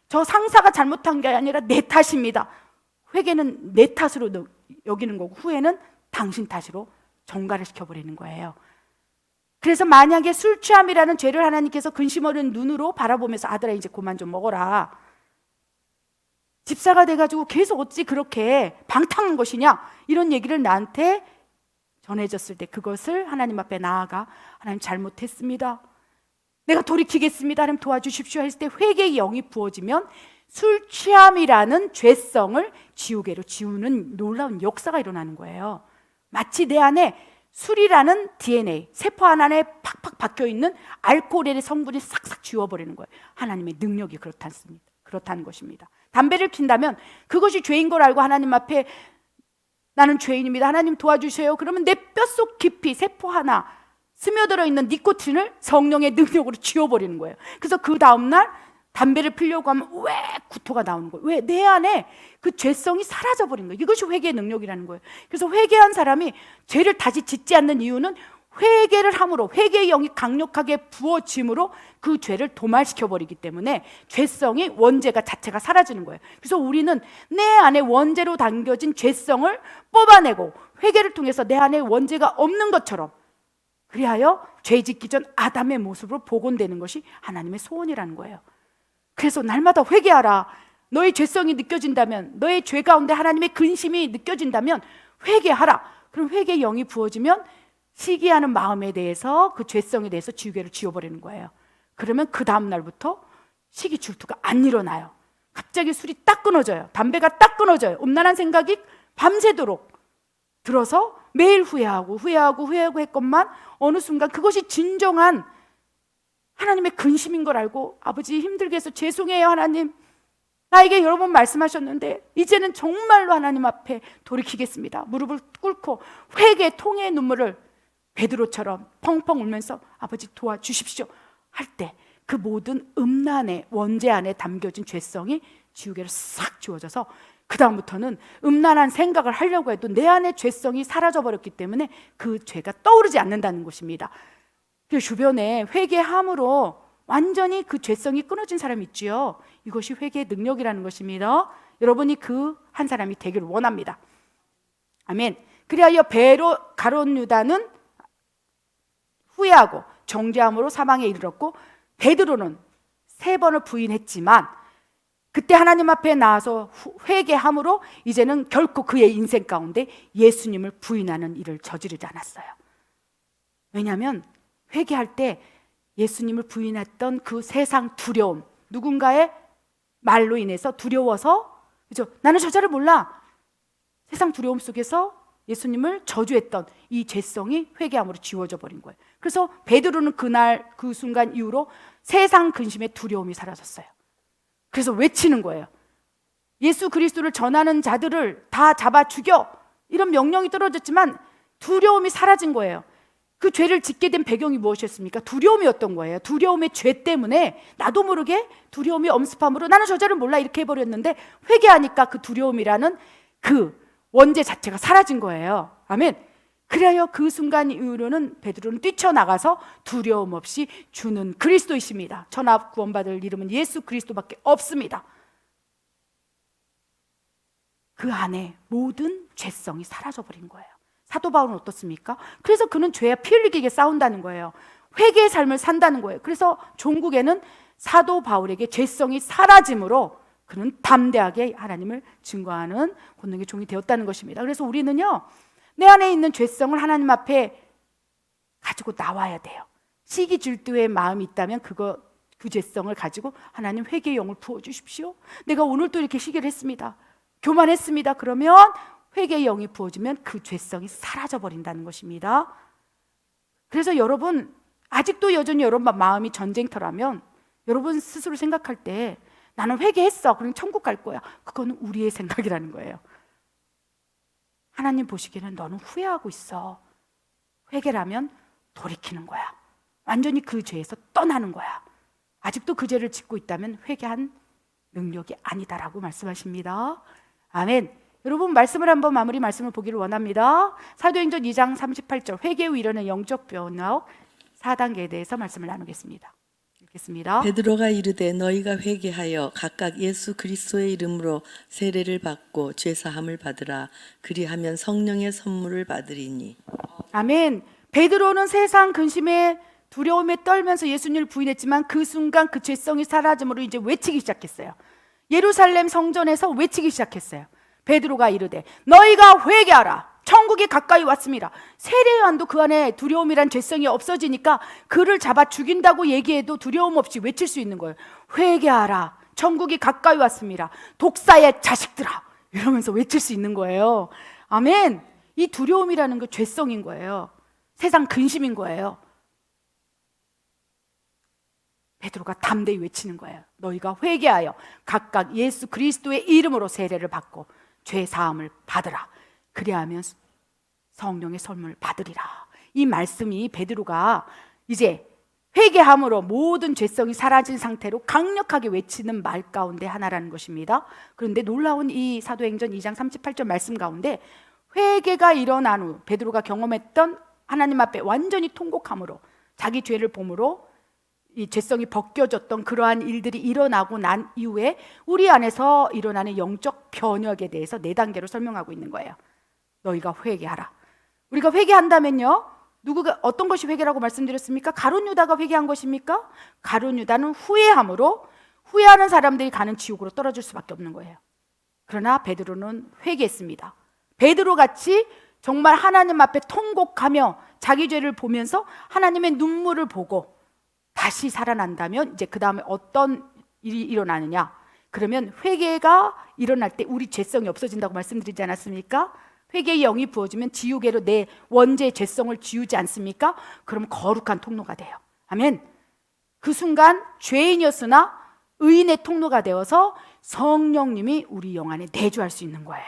저 상사가 잘못한 게 아니라 내 탓입니다. 회개는 내 탓으로 여기는 거고, 후회는 당신 탓으로 전가를 시켜버리는 거예요. 그래서 만약에 술 취함이라는 죄를 하나님께서 근심 어린 눈으로 바라보면서 아들아 이제 그만 좀 먹어라, 집사가 돼가지고 계속 어찌 그렇게 방탕한 것이냐, 이런 얘기를 나한테 전해졌을 때 그것을 하나님 앞에 나아가 하나님 잘못했습니다, 내가 돌이키겠습니다, 하나님 도와주십시오 했을 때 회개의 영이 부어지면 술 취함이라는 죄성을 지우개로 지우는 놀라운 역사가 일어나는 거예요. 마치 내 안에 술이라는 DNA, 세포 안에 팍팍 박혀있는 알코올의 성분이 싹싹 지워버리는 거예요. 하나님의 능력이 그렇다는 것입니다. 담배를 핀다면 그것이 죄인 걸 알고 하나님 앞에 나는 죄인입니다, 하나님 도와주세요, 그러면 내 뼛속 깊이 세포 하나 스며들어 있는 니코틴을 성령의 능력으로 지워버리는 거예요. 그래서 그 다음날 담배를 피려고 하면 왜 구토가 나오는 거예요. 왜? 내 안에 그 죄성이 사라져버린 거예요. 이것이 회개의 능력이라는 거예요. 그래서 회개한 사람이 죄를 다시 짓지 않는 이유는 회개를 함으로, 회개의 영이 강력하게 부어짐으로 그 죄를 도말시켜버리기 때문에 죄성이, 원죄가 자체가 사라지는 거예요. 그래서 우리는 내 안에 원죄로 담겨진 죄성을 뽑아내고 회개를 통해서 내 안에 원죄가 없는 것처럼, 그리하여 죄 짓기 전 아담의 모습으로 복원되는 것이 하나님의 소원이라는 거예요. 그래서 날마다 회개하라. 너의 죄성이 느껴진다면, 너의 죄 가운데 하나님의 근심이 느껴진다면 회개하라. 그럼 회개의 영이 부어지면 시기하는 마음에 대해서, 그 죄성에 대해서 지우개를 지워버리는 거예요. 그러면 그 다음 날부터 시기 질투가 안 일어나요. 갑자기 술이 딱 끊어져요. 담배가 딱 끊어져요. 음란한 생각이 밤새도록 들어서 매일 후회하고 했건만 어느 순간 그것이 진정한 하나님의 근심인 걸 알고, 아버지 힘들게 해서 죄송해요 하나님, 나에게 여러 번 말씀하셨는데 이제는 정말로 하나님 앞에 돌이키겠습니다, 무릎을 꿇고 회개 통의 눈물을 베드로처럼 펑펑 울면서 아버지 도와주십시오 할 때 그 모든 음란의 원죄 안에 담겨진 죄성이 지우개로 싹 지워져서 그 다음부터는 음란한 생각을 하려고 해도 내 안에 죄성이 사라져버렸기 때문에 그 죄가 떠오르지 않는다는 것입니다. 그 주변에 회개함으로 완전히 그 죄성이 끊어진 사람이 있지요. 이것이 회개의 능력이라는 것입니다. 여러분이 그 한 사람이 되기를 원합니다. 아멘. 그리하여 베로 가룟 유다는 후회하고 정죄함으로 사망에 이르렀고, 베드로는 3번을 부인했지만 그때 하나님 앞에 나와서 회개함으로 이제는 결코 그의 인생 가운데 예수님을 부인하는 일을 저지르지 않았어요. 왜냐하면 회개할 때 예수님을 부인했던 그 세상 두려움, 누군가의 말로 인해서 두려워서, 그죠? 나는 저자를 몰라. 세상 두려움 속에서 예수님을 저주했던 이 죄성이 회개함으로 지워져 버린 거예요. 그래서 베드로는 그날 그 순간 이후로 세상 근심의 두려움이 사라졌어요. 그래서 외치는 거예요. 예수 그리스도를 전하는 자들을 다 잡아 죽여, 이런 명령이 떨어졌지만 두려움이 사라진 거예요. 그 죄를 짓게 된 배경이 무엇이었습니까? 두려움이었던 거예요. 두려움의 죄 때문에 나도 모르게 두려움이 엄습함으로 나는 저자를 몰라 이렇게 해버렸는데, 회개하니까 그 두려움이라는 그 원죄 자체가 사라진 거예요. 아멘. 그래야 그 순간 이후로는 베드로는 뛰쳐나가서 두려움 없이 주는 그리스도이십니다. 천하 구원받을 이름은 예수 그리스도밖에 없습니다. 그 안에 모든 죄성이 사라져버린 거예요. 사도 바울은 어떻습니까? 그래서 그는 죄와 피 흘리게 싸운다는 거예요. 회개의 삶을 산다는 거예요. 그래서 종국에는 사도 바울에게 죄성이 사라짐으로 그는 담대하게 하나님을 증거하는 권능의 종이 되었다는 것입니다. 그래서 우리는요, 내 안에 있는 죄성을 하나님 앞에 가지고 나와야 돼요. 시기 질투의 마음이 있다면 그 죄성을 가지고 하나님 회개의 영을 부어주십시오. 내가 오늘 또 이렇게 시기를 했습니다, 교만했습니다. 그러면 회개의 영이 부어지면 그 죄성이 사라져버린다는 것입니다. 그래서 여러분, 아직도 여전히 여러분 마음이 전쟁터라면 여러분 스스로 생각할 때 나는 회개했어, 그럼 천국 갈 거야, 그거는 우리의 생각이라는 거예요. 하나님 보시기에는 너는 후회하고 있어. 회개라면 돌이키는 거야. 완전히 그 죄에서 떠나는 거야. 아직도 그 죄를 짓고 있다면 회개한 능력이 아니다라고 말씀하십니다. 아멘. 여러분, 말씀을 한번 마무리 말씀을 보기를 원합니다. 사도행전 2장 38절, 회개 후 이르는 영적 변화 4단계에 대해서 말씀을 나누겠습니다. 읽겠습니다. 베드로가 이르되 너희가 회개하여 각각 예수 그리스도의 이름으로 세례를 받고 죄 사함을 받으라. 그리하면 성령의 선물을 받으리니. 아멘. 베드로는 세상 근심에 두려움에 떨면서 예수님을 부인했지만 그 순간 그 죄성이 사라짐으로 이제 외치기 시작했어요. 예루살렘 성전에서 외치기 시작했어요. 베드로가 이르되 너희가 회개하라, 천국이 가까이 왔습니다. 세례요한도 그 안에 두려움이란 죄성이 없어지니까 그를 잡아 죽인다고 얘기해도 두려움 없이 외칠 수 있는 거예요. 회개하라, 천국이 가까이 왔습니다. 독사의 자식들아, 이러면서 외칠 수 있는 거예요. 아멘. 이 두려움이라는 거 죄성인 거예요. 세상 근심인 거예요. 베드로가 담대히 외치는 거예요. 너희가 회개하여 각각 예수 그리스도의 이름으로 세례를 받고 죄 사함을 받으라. 그리하면 성령의 선물을 받으리라. 이 말씀이 베드로가 이제 회개함으로 모든 죄성이 사라진 상태로 강력하게 외치는 말 가운데 하나라는 것입니다. 그런데 놀라운 이 사도행전 2장 38절 말씀 가운데 회개가 일어난 후 베드로가 경험했던 하나님 앞에 완전히 통곡함으로 자기 죄를 보므로 이 죄성이 벗겨졌던 그러한 일들이 일어나고 난 이후에 우리 안에서 일어나는 영적 변혁에 대해서 4단계로 설명하고 있는 거예요. 너희가 회개하라. 우리가 회개한다면요, 누구가 어떤 것이 회개라고 말씀드렸습니까? 가룟 유다가 회개한 것입니까? 가룟 유다는 후회함으로, 후회하는 사람들이 가는 지옥으로 떨어질 수밖에 없는 거예요. 그러나 베드로는 회개했습니다. 베드로 같이 정말 하나님 앞에 통곡하며 자기 죄를 보면서 하나님의 눈물을 보고 다시 살아난다면 이제 그 다음에 어떤 일이 일어나느냐? 그러면 회개가 일어날 때 우리 죄성이 없어진다고 말씀드리지 않았습니까? 회개의 영이 부어지면 지우개로 내 원죄의 죄성을 지우지 않습니까? 그럼 거룩한 통로가 돼요. 아멘. 그 순간 죄인이었으나 의인의 통로가 되어서 성령님이 우리 영 안에 내주할 수 있는 거예요.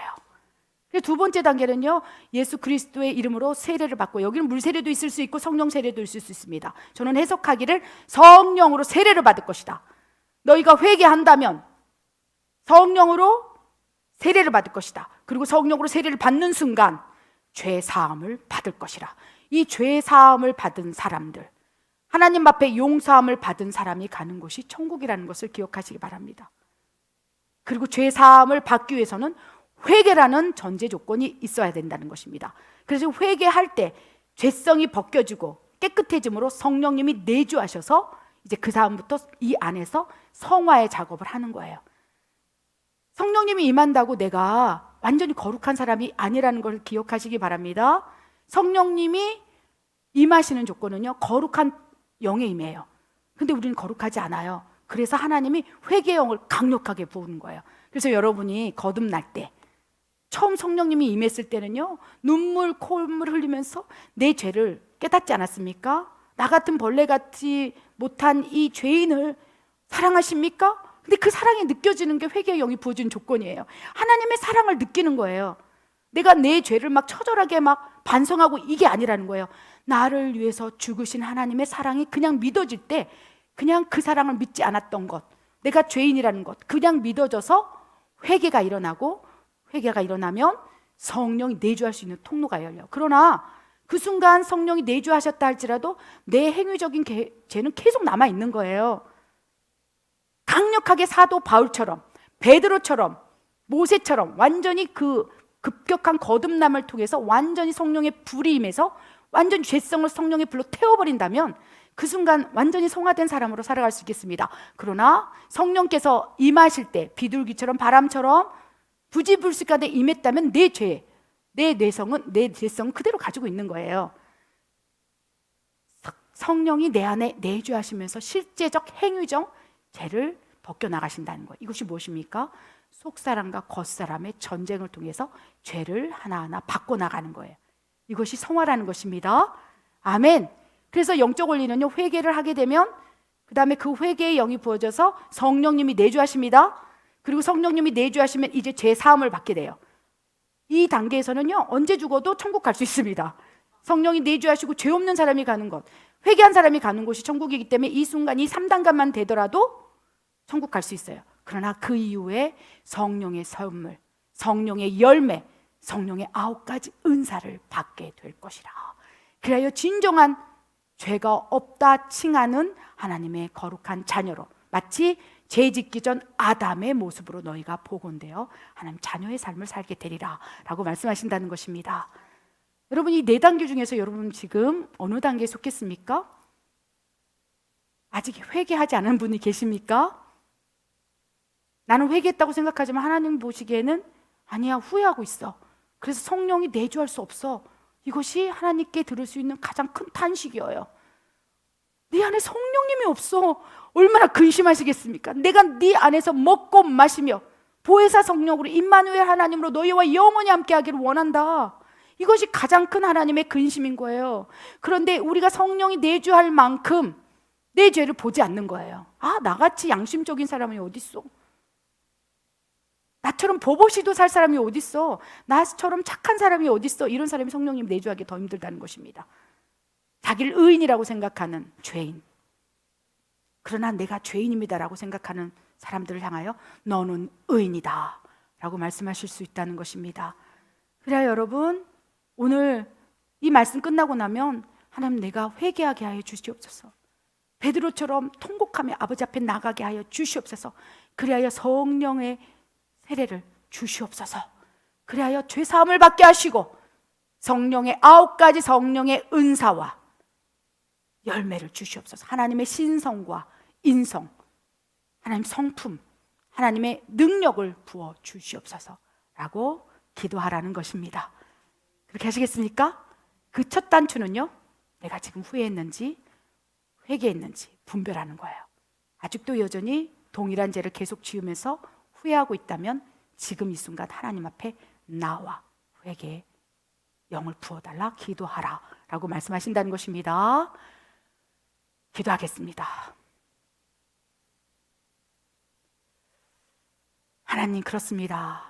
두 번째 단계는요, 예수 그리스도의 이름으로 세례를 받고, 여기는 물 세례도 있을 수 있고 성령 세례도 있을 수 있습니다. 저는 해석하기를 성령으로 세례를 받을 것이다. 너희가 회개한다면 성령으로 세례를 받을 것이다. 그리고 성령으로 세례를 받는 순간 죄 사함을 받을 것이라. 이 죄 사함을 받은 사람들, 하나님 앞에 용서함을 받은 사람이 가는 곳이 천국이라는 것을 기억하시기 바랍니다. 그리고 죄 사함을 받기 위해서는 회개라는 전제 조건이 있어야 된다는 것입니다. 그래서 회개할 때 죄성이 벗겨지고 깨끗해짐으로 성령님이 내주하셔서 이제 그 다음부터 이 안에서 성화의 작업을 하는 거예요. 성령님이 임한다고 내가 완전히 거룩한 사람이 아니라는 걸 기억하시기 바랍니다. 성령님이 임하시는 조건은요, 거룩한 영에 임해요. 근데 우리는 거룩하지 않아요. 그래서 하나님이 회개의 영을 강력하게 부으는 거예요. 그래서 여러분이 거듭날 때, 처음 성령님이 임했을 때는요, 눈물, 콧물 흘리면서 내 죄를 깨닫지 않았습니까? 나 같은 벌레 같지 못한 이 죄인을 사랑하십니까? 근데 그 사랑이 느껴지는 게 회개의 영이 부어주는 조건이에요. 하나님의 사랑을 느끼는 거예요. 내가 내 죄를 막 처절하게 막 반성하고 이게 아니라는 거예요. 나를 위해서 죽으신 하나님의 사랑이 그냥 믿어질 때, 그냥 그 사랑을 믿지 않았던 것, 내가 죄인이라는 것 그냥 믿어져서 회개가 일어나고, 회개가 일어나면 성령이 내주할 수 있는 통로가 열려요. 그러나 그 순간 성령이 내주하셨다 할지라도 내 행위적인 죄는 계속 남아있는 거예요. 강력하게 사도 바울처럼, 베드로처럼, 모세처럼 완전히 그 급격한 거듭남을 통해서 완전히 성령의 불이 임해서 완전히 죄성을 성령의 불로 태워버린다면 그 순간 완전히 성화된 사람으로 살아갈 수 있겠습니다. 그러나 성령께서 임하실 때 비둘기처럼 바람처럼 부지불식간에 임했다면 내 죄, 내 죄성은 그대로 가지고 있는 거예요. 성령이 내 안에 내주하시면서 실제적 행위적 죄를 벗겨나가신다는 거예요. 이것이 무엇입니까? 속사람과 겉사람의 전쟁을 통해서 죄를 하나하나 바꿔나가는 거예요. 이것이 성화라는 것입니다. 아멘. 그래서 영적 원리는요, 회개를 하게 되면 그 다음에 그 회개의 영이 부어져서 성령님이 내주하십니다. 그리고 성령님이 내주하시면 이제 죄 사함을 받게 돼요. 이 단계에서는요, 언제 죽어도 천국 갈 수 있습니다. 성령이 내주하시고 죄 없는 사람이 가는 것, 회개한 사람이 가는 곳이 천국이기 때문에 이 순간 이 3단간만 되더라도 천국 갈 수 있어요. 그러나 그 이후에 성령의 선물, 성령의 열매, 성령의 9가지 은사를 받게 될 것이라. 그래야 진정한 죄가 없다 칭하는 하나님의 거룩한 자녀로, 마치 죄 짓기 전 아담의 모습으로 너희가 복원되어 하나님 자녀의 삶을 살게 되리라 라고 말씀하신다는 것입니다. 여러분, 이 4단계 중에서 여러분 지금 어느 단계에 속했습니까? 아직 회개하지 않은 분이 계십니까? 나는 회개했다고 생각하지만 하나님 보시기에는 아니야, 후회하고 있어. 그래서 성령이 내주할 수 없어. 이것이 하나님께 들을 수 있는 가장 큰 탄식이에요. 네 안에 성령님이 없어. 얼마나 근심하시겠습니까? 내가 네 안에서 먹고 마시며 보혜사 성령으로 임마누엘 하나님으로 너희와 영원히 함께하기를 원한다. 이것이 가장 큰 하나님의 근심인 거예요. 그런데 우리가 성령이 내주할 만큼 내 죄를 보지 않는 거예요. 아, 나같이 양심적인 사람이 어딨어? 나처럼 보보시도 살 사람이 어딨어? 나처럼 착한 사람이 어딨어? 이런 사람이 성령님 내주하기 더 힘들다는 것입니다. 자기를 의인이라고 생각하는 죄인, 그러나 내가 죄인입니다라고 생각하는 사람들을 향하여 너는 의인이다 라고 말씀하실 수 있다는 것입니다. 그래야 여러분, 오늘 이 말씀 끝나고 나면 하나님, 내가 회개하게 하여 주시옵소서. 베드로처럼 통곡하며 아버지 앞에 나가게 하여 주시옵소서. 그리하여 성령의 세례를 주시옵소서. 그리하여 죄사함을 받게 하시고 성령의 9가지 성령의 은사와 열매를 주시옵소서. 하나님의 신성과 인성, 하나님 성품, 하나님의 능력을 부어 주시옵소서 라고 기도하라는 것입니다. 그렇게 하시겠습니까? 그 첫 단추는요, 내가 지금 후회했는지 회개했는지 분별하는 거예요. 아직도 여전히 동일한 죄를 계속 지으면서 후회하고 있다면 지금 이 순간 하나님 앞에 나와 회개의 영을 부어달라, 기도하라 라고 말씀하신다는 것입니다. 기도하겠습니다. 하나님, 그렇습니다.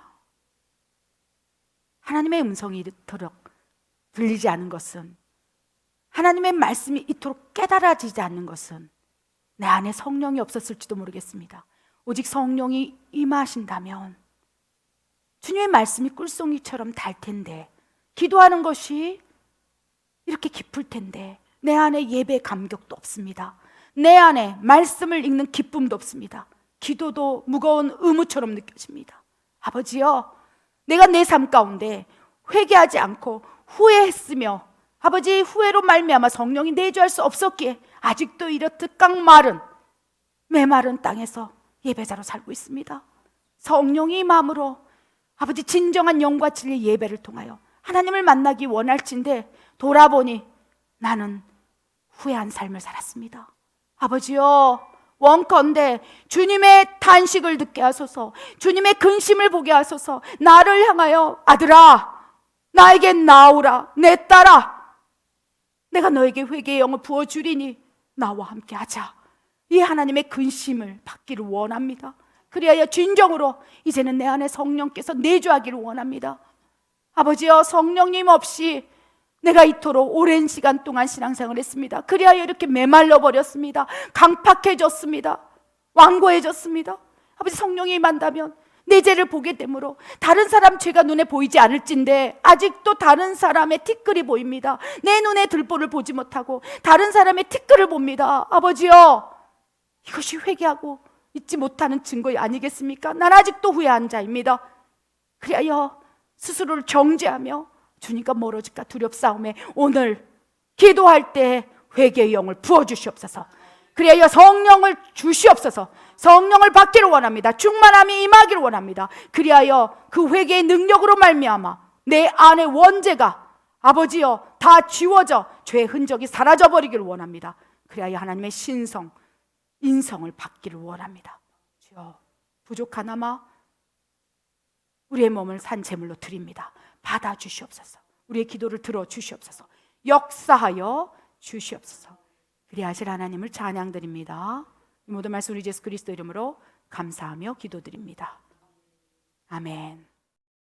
하나님의 음성이 이토록 들리지 않은 것은, 하나님의 말씀이 이토록 깨달아지지 않는 것은 내 안에 성령이 없었을지도 모르겠습니다. 오직 성령이 임하신다면 주님의 말씀이 꿀송이처럼 달 텐데, 기도하는 것이 이렇게 깊을 텐데 내 안에 예배 감격도 없습니다. 내 안에 말씀을 읽는 기쁨도 없습니다. 기도도 무거운 의무처럼 느껴집니다. 아버지여, 내가 내 삶 가운데 회개하지 않고 후회했으며 아버지 후회로 말미암아 성령이 내주할 수 없었기에 아직도 이렇듯 깡마른 메마른 땅에서 예배자로 살고 있습니다. 성령이 마음으로 아버지 진정한 영과 진리의 예배를 통하여 하나님을 만나기 원할진데 돌아보니 나는 후회한 삶을 살았습니다. 아버지여, 원컨대 주님의 탄식을 듣게 하소서, 주님의 근심을 보게 하소서. 나를 향하여 아들아 나에게 나오라, 내 딸아 내가 너에게 회개의 영을 부어주리니 나와 함께 하자. 이 하나님의 근심을 받기를 원합니다. 그리하여 진정으로 이제는 내 안에 성령께서 내주하기를 원합니다. 아버지여, 성령님 없이 내가 이토록 오랜 시간 동안 신앙생활을 했습니다. 그리하여 이렇게 메말라 버렸습니다. 강팍해졌습니다. 완고해졌습니다. 아버지, 성령이 임한다면 내 죄를 보게 되므로 다른 사람 죄가 눈에 보이지 않을진데 아직도 다른 사람의 티끌이 보입니다. 내 눈에 들보를 보지 못하고 다른 사람의 티끌을 봅니다. 아버지여, 이것이 회개하고 잊지 못하는 증거 아니겠습니까? 난 아직도 후회한 자입니다. 그리하여 스스로를 정죄하며 주님과 멀어질까 두렵사오매 오늘 기도할 때 회개의 영을 부어주시옵소서. 그리하여 성령을 주시옵소서. 성령을 받기를 원합니다. 충만함이 임하기를 원합니다. 그리하여 그 회개의 능력으로 말미암아 내 안의 원죄가 아버지여 다 지워져 죄의 흔적이 사라져버리기를 원합니다. 그리하여 하나님의 신성 인성을 받기를 원합니다. 주여, 부족하나마 우리의 몸을 산 제물로 드립니다. 받아 주시옵소서. 우리의 기도를 들어 주시옵소서. 역사하여 주시옵소서. 그리하실 하나님을 찬양드립니다. 이 모든 말씀 우리 예수 그리스도 이름으로 감사하며 기도드립니다. 아멘.